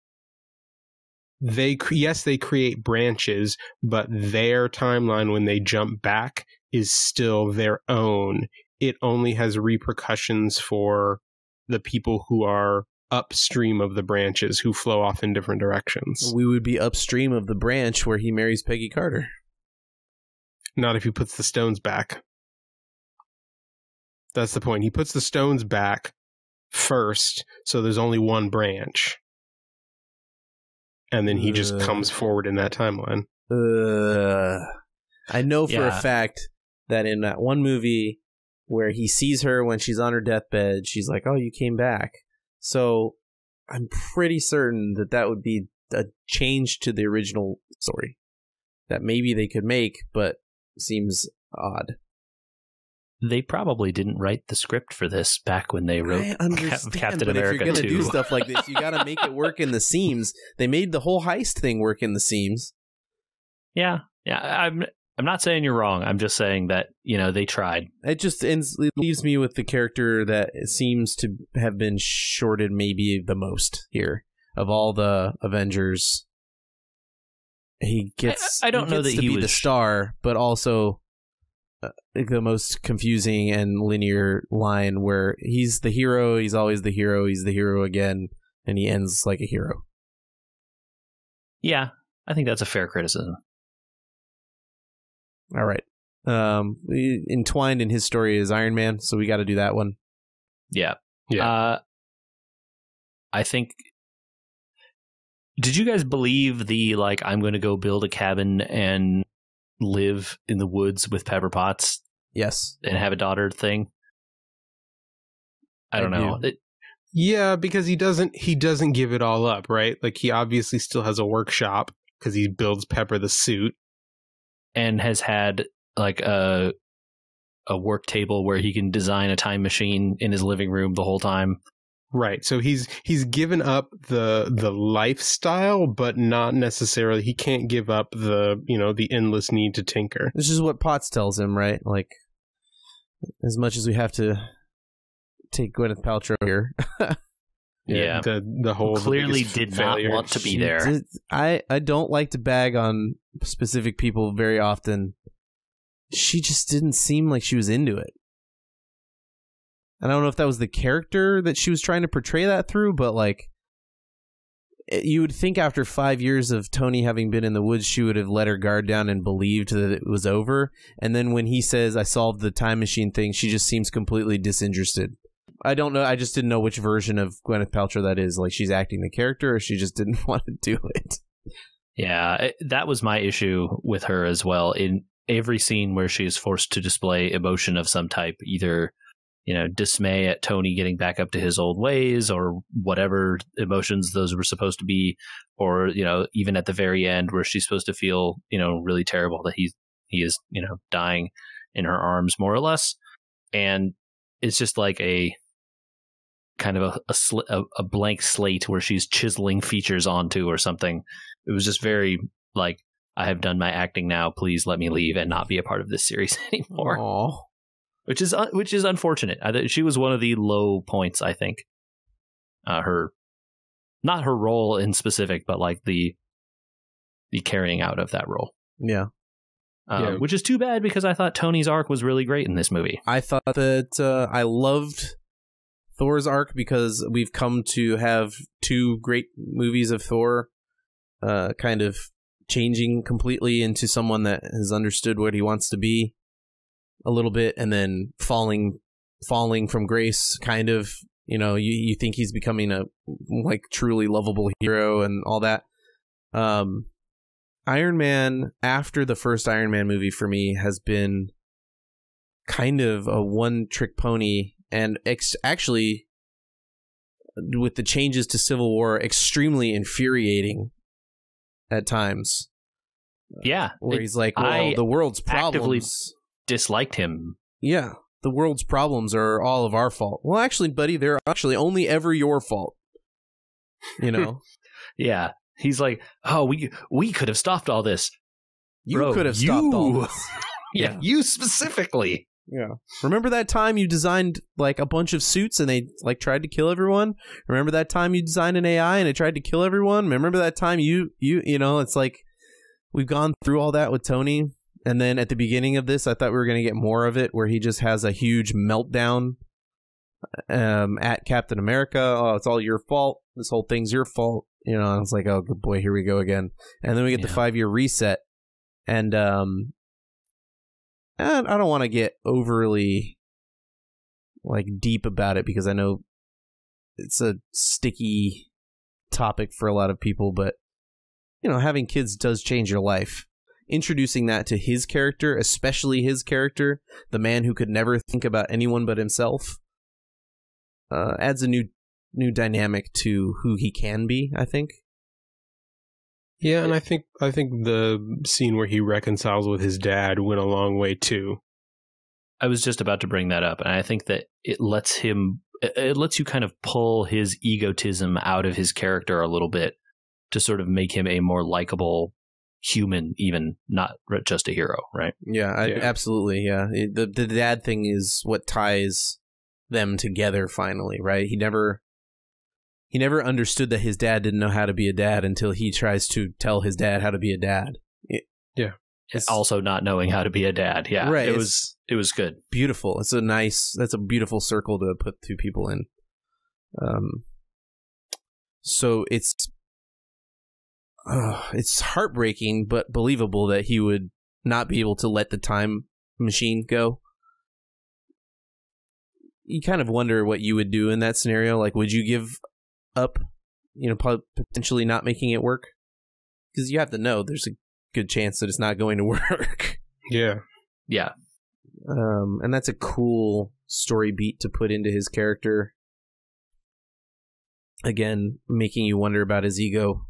create branches, but their timeline when they jump back is still their own. It only has repercussions for the people who are upstream of the branches, who flow off in different directions. We would be upstream of the branch where he marries Peggy Carter. Not if he puts the stones back. That's the point. He puts the stones back first, so there's only one branch. And then he just comes forward in that timeline. I know for a fact that in that one movie where he sees her when she's on her deathbed, she's like, "Oh, you came back." So I'm pretty certain that would be a change to the original story that maybe they could make, but seems odd. they probably didn't write the script for this back when they wrote Captain America if you're gonna 2. do stuff like this, you gotta make it work in the seams. They made the whole heist thing work in the seams. Yeah. I'm not saying you're wrong. I'm just saying that, they tried. It just it leaves me with the character that seems to have been shorted maybe the most here of all the Avengers. He gets. I don't know that to he be was the star, but also the most confusing and linear line where he's the hero. He's always the hero. He's the hero again, and he ends like a hero. Yeah, I think that's a fair criticism. All right. Entwined in his story is Iron Man, so we got to do that one. Yeah. I think. Did you guys believe the I'm going to go build a cabin and live in the woods with Pepper Potts? Yes. And have a daughter thing? I don't know. Yeah, because he doesn't give it all up, right? Like he obviously still has a workshop because he builds Pepper the suit. And has had a work table where he can design a time machine in his living room the whole time. Right. So he's given up the lifestyle, but not necessarily. He can't give up the endless need to tinker. This is what Potts tells him, right? Like, as much as we have to take Gwyneth Paltrow here. Yeah. The whole clearly did failure. not want to be there. I don't like to bag on specific people very often. She just didn't seem like she was into it. And I don't know if that was the character that she was trying to portray that through, but you would think after 5 years of Tony having been in the woods, she would have let her guard down and believed that it was over. And then when he says, I solved the time machine thing, she just seems completely disinterested. I don't know. I just didn't know which version of Gwyneth Paltrow that is. Like, she's acting the character or she just didn't want to do it. Yeah, that was my issue with her as well. In every scene where she is forced to display emotion of some type, either dismay at Tony getting back up to his old ways or whatever emotions those were supposed to be, or, even at the very end where she's supposed to feel, really terrible that he is, dying in her arms more or less. And it's just like a kind of a blank slate where she's chiseling features onto or something. It was just very I have done my acting now. Please let me leave and not be a part of this series anymore. Aww. Which is unfortunate. She was one of the low points, I think. Not her role in specific, but the carrying out of that role. Yeah. Which is too bad because I thought Tony's arc was really great in this movie. I thought that I loved Thor's arc because we've come to have two great movies of Thor, kind of changing completely into someone that has understood what he wants to be a little bit, and then falling from grace, kind of. You think he's becoming a truly lovable hero and all that. Iron Man, after the first Iron Man movie for me, has been kind of a one-trick pony, and actually, with the changes to Civil War, extremely infuriating at times. Yeah. Where he's like, well, the world's problems... disliked him. Yeah, the world's problems are all of our fault. Well, actually, buddy, they're actually only ever your fault. Yeah, he's like, oh, we could have stopped all this. You could have stopped all this. Yeah, you specifically. Yeah. Remember that time you designed a bunch of suits and they tried to kill everyone? Remember that time you designed an AI and it tried to kill everyone? Remember that time it's like we've gone through all that with Tony. And then at the beginning of this, I thought we were going to get more of it where he just has a huge meltdown at Captain America. Oh, it's all your fault. This whole thing's your fault. And it's like, oh, good boy, here we go again. And then we get the 5-year reset. And I don't want to get overly deep about it because I know it's a sticky topic for a lot of people. But, having kids does change your life. Introducing that to his character, especially his character, the man who could never think about anyone but himself, adds a new dynamic to who he can be, I think. Yeah, and I think the scene where he reconciles with his dad went a long way too. I was just about to bring that up, and I think that it lets you kind of pull his egotism out of his character a little bit to sort of make him a more likable human, even not just a hero, right? Yeah, absolutely. Yeah, the dad thing is what ties them together finally, right? He never understood that his dad didn't know how to be a dad until he tries to tell his dad how to be a dad. It's also not knowing how to be a dad. Yeah, right. It was good. Beautiful. That's a beautiful circle to put two people in. So it's heartbreaking but believable that he would not be able to let the time machine go. You kind of wonder what you would do in that scenario. Like, would you give up, potentially not making it work? Because you have to know there's a good chance that it's not going to work. Yeah. And that's a cool story beat to put into his character. Again, making you wonder about his ego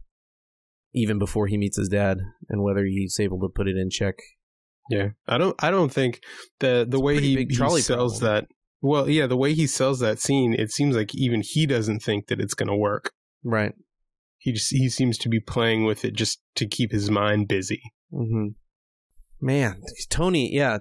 even before he meets his dad and whether he's able to put it in check. Yeah. I don't think the way he sells that. Well, yeah, the way he sells that scene, it seems like even he doesn't think that it's going to work. Right. He seems to be playing with it just to keep his mind busy. Mm-hmm. Man, Tony, yeah.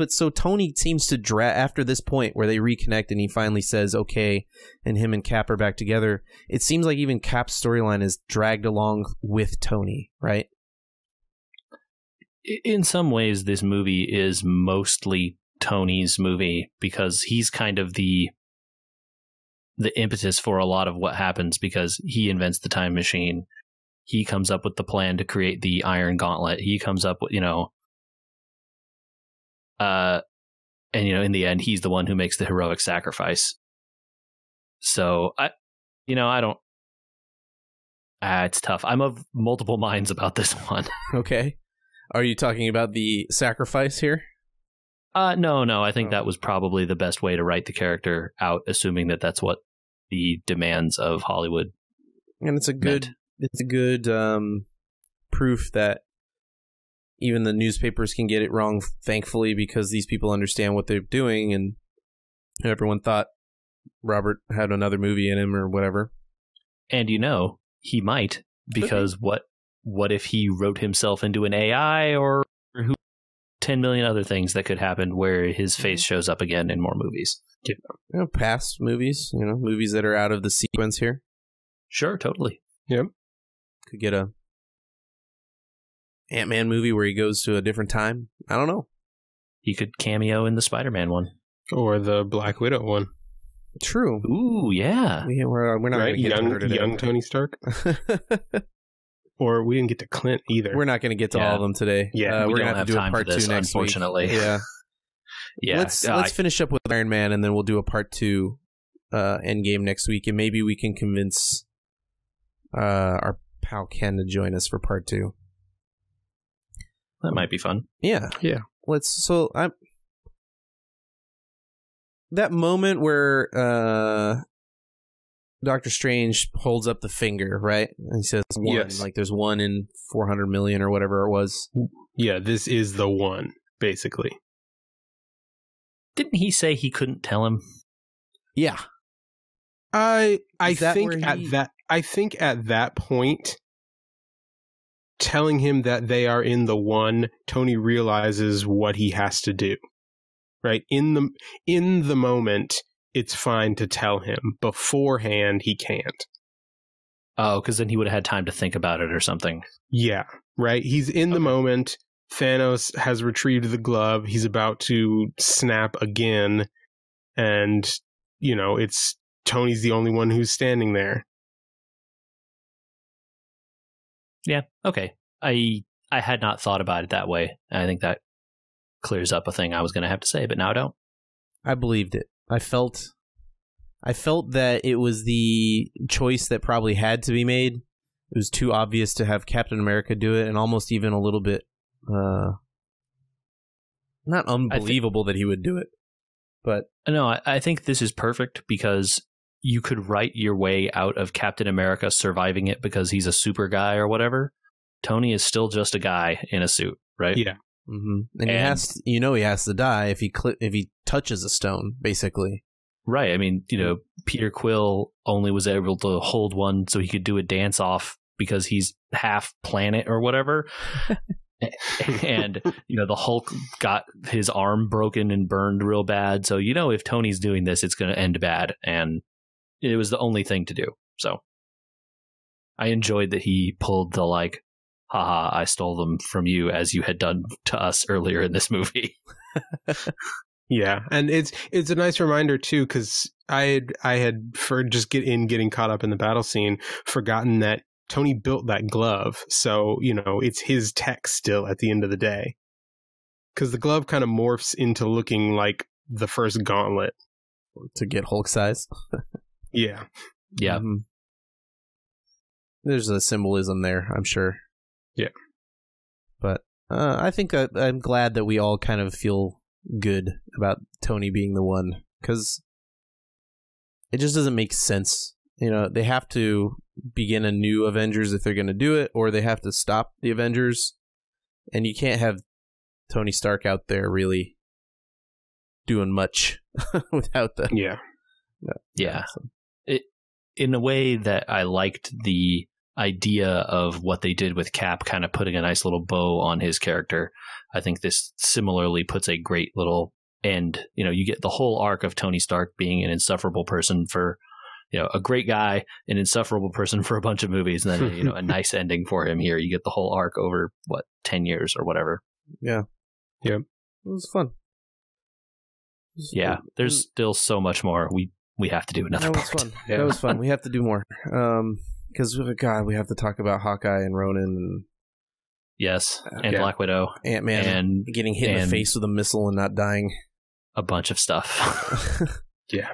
So Tony seems to after this point where they reconnect and he finally says, okay, and him and Cap are back together. It seems like even Cap's storyline is dragged along with Tony, right? In some ways, this movie is mostly Tony's movie because he's kind of the impetus for a lot of what happens because he invents the time machine. He comes up with the plan to create the Iron Gauntlet. He comes up with, in the end, he's the one who makes the heroic sacrifice. So it's tough. I'm of multiple minds about this one. Okay. Are you talking about the sacrifice here? No. I think that was probably the best way to write the character out, assuming that that's what the demands of Hollywood. And it's a good proof that even the newspapers can get it wrong, thankfully, because these people understand what they're doing, and everyone thought Robert had another movie in him or whatever. And he might, because what if he wrote himself into an AI or 10 million other things that could happen where his face shows up again in more movies. Past movies, movies that are out of the sequence here. Sure, totally. Yep. Could get a Ant-Man movie where he goes to a different time. I don't know. He could cameo in the Spider-Man one. Or the Black Widow one. True. Ooh, yeah. We're not going to get to her today. Young Tony Stark. Or we didn't get to Clint either. We're not going to get to all of them today. Yeah, we're going to have to do a part 2 next unfortunately. week. Yeah. Yeah. Let's finish up with Iron Man, and then we'll do a part 2 Endgame next week, and maybe we can convince our pal Ken to join us for part 2. That might be fun. Yeah. That moment where Doctor Strange holds up the finger, right? And he says one, yes. Like there's 1 in 400 million or whatever it was. Yeah, this is the one, basically. Didn't he say he couldn't tell him? Yeah. I think at that point, telling him that they are in the one, Tony realizes what he has to do. Right? In the moment, it's fine to tell him. Beforehand, he can't. Oh, because then he would have had time to think about it or something. Yeah, right? He's in the moment. Thanos has retrieved the glove. He's about to snap again. And, it's Tony's the only one who's standing there. Yeah, okay. I had not thought about it that way. I think that clears up a thing I was going to have to say, but now I don't. I believed it. I felt that it was the choice that probably had to be made. It was too obvious to have Captain America do it, and almost even a little bit not unbelievable that he would do it. But no, I think this is perfect because you could write your way out of Captain America surviving it because he's a super guy or whatever. Tony is still just a guy in a suit, right? Yeah. And he has to, he has to die if he touches a stone, basically. Right. I mean, Peter Quill only was able to hold one so he could do a dance off because he's half planet or whatever. And the Hulk got his arm broken and burned real bad, so if Tony's doing this, it's going to end bad, and it was the only thing to do. So I enjoyed that he pulled the haha, I stole them from you as you had done to us earlier in this movie. Yeah, and it's a nice reminder too, because I had for just getting caught up in the battle scene, forgotten that Tony built that glove, so, it's his tech still at the end of the day. Because the glove kind of morphs into looking like the first gauntlet. To get Hulk size? Yeah. Yeah. There's a symbolism there, I'm sure. Yeah. But I think I'm glad that we all kind of feel good about Tony being the one, because it just doesn't make sense. They have to begin a new Avengers if they're going to do it, or they have to stop the Avengers. And you can't have Tony Stark out there really doing much without them. Yeah. Yeah. In a way that I liked the idea of what they did with Cap, kind of putting a nice little bow on his character. I think this similarly puts a great little end. You get the whole arc of Tony Stark being an insufferable person for a great guy, an insufferable person for a bunch of movies, and then a nice ending for him here. You get the whole arc over 10 years or whatever. Yeah. It was fun. Yeah, there's still so much more we have to do another part. Fun. Yeah. That was fun. We have to do more. Because we have to talk about Hawkeye and Ronan and yes, and Black Widow, Ant-Man, and getting hit in the face with a missile and not dying. A bunch of stuff. Yeah.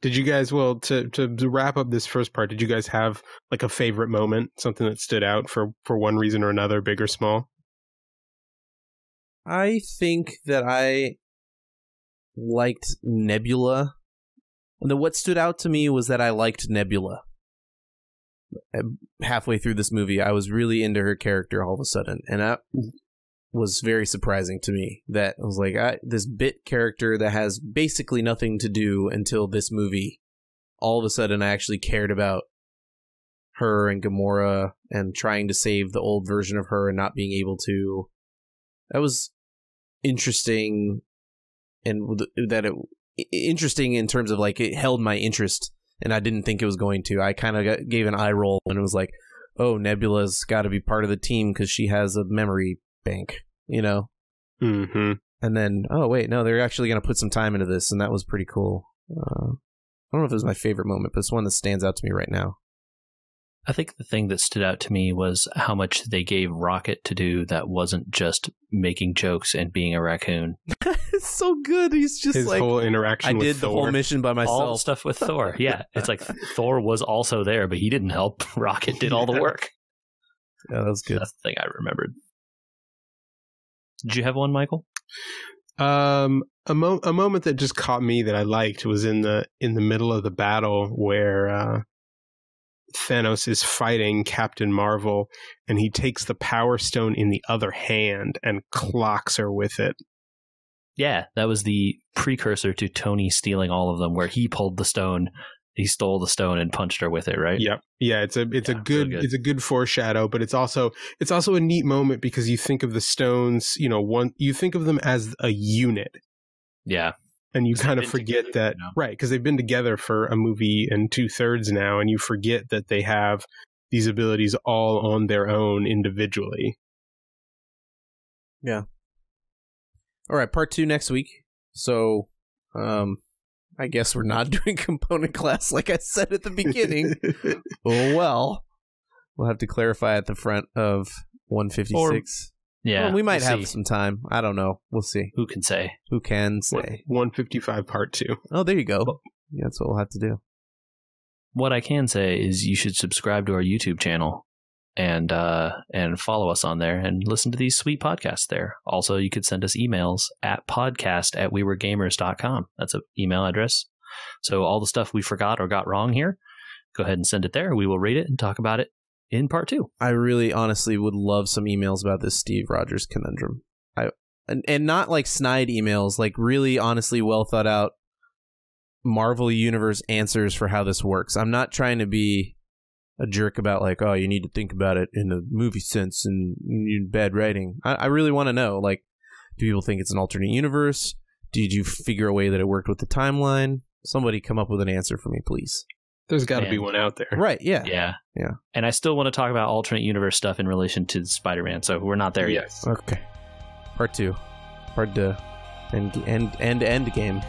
Did you guys, to wrap up this first part, did you guys have a favorite moment, something that stood out for one reason or another, big or small? I think that I liked Nebula. What stood out to me was that I liked Nebula. Halfway through this movie, I was really into her character all of a sudden, and that was very surprising to me. That I was like, this bit character that has basically nothing to do until this movie, all of a sudden I actually cared about her and Gamora and trying to save the old version of her and not being able to. That was interesting, and interesting in terms of it held my interest, and I didn't think it was going to. I kind of gave an eye roll, and it was like, oh, Nebula's got to be part of the team because she has a memory bank, Mm-hmm. And then, oh wait, no, they're actually going to put some time into this, and that was pretty cool. I don't know if it was my favorite moment, but it's one that stands out to me right now. I think the thing that stood out to me was how much they gave Rocket to do that wasn't just making jokes and being a raccoon. It's so good. He's just his whole interaction with Thor. I did the whole mission by myself. All the stuff with Thor. Yeah. It's like Thor was also there, but he didn't help. Rocket did all the work. Yeah, that was good. That's the thing I remembered. Did you have one, Michael? A moment that just caught me that I liked was in the middle of the battle where Thanos is fighting Captain Marvel, and he takes the Power Stone in the other hand and clocks her with it. Yeah, that was the precursor to Tony stealing all of them, where he pulled the stone, he stole the stone and punched her with it, right? Yep. Yeah, it's a good foreshadow, but it's also a neat moment because you think of the stones, you think of them as a unit. Yeah. And you kind of forget that, right, because they've been together for a movie and 2/3 now, and you forget that they have these abilities all on their own individually. Yeah. All right, part 2 next week. So, I guess we're not doing component class like I said at the beginning. Oh, well. We'll have to clarify at the front of 156. Yeah, well, we might have some time. I don't know. We'll see. Who can say? 155 part 2. Oh, there you go. Yeah, that's what we'll have to do. What I can say is you should subscribe to our YouTube channel and follow us on there and listen to these sweet podcasts there. Also, you could send us emails at podcast@weweregamers.com. That's an email address. So all the stuff we forgot or got wrong here, go ahead and send it there. We will read it and talk about it in part 2. I really honestly would love some emails about this Steve Rogers conundrum. and not like snide emails, like really honestly well thought out Marvel Universe answers for how this works. I'm not trying to be a jerk about like, oh, you need to think about it in a movie sense and bad writing. I really want to know, like, do people think it's an alternate universe? Did you figure a way that it worked with the timeline? Somebody come up with an answer for me, please. There's got to be one out there. Right, yeah. Yeah. And I still want to talk about alternate universe stuff in relation to Spider-Man, so we're not there yet. Okay. Part 2. End game.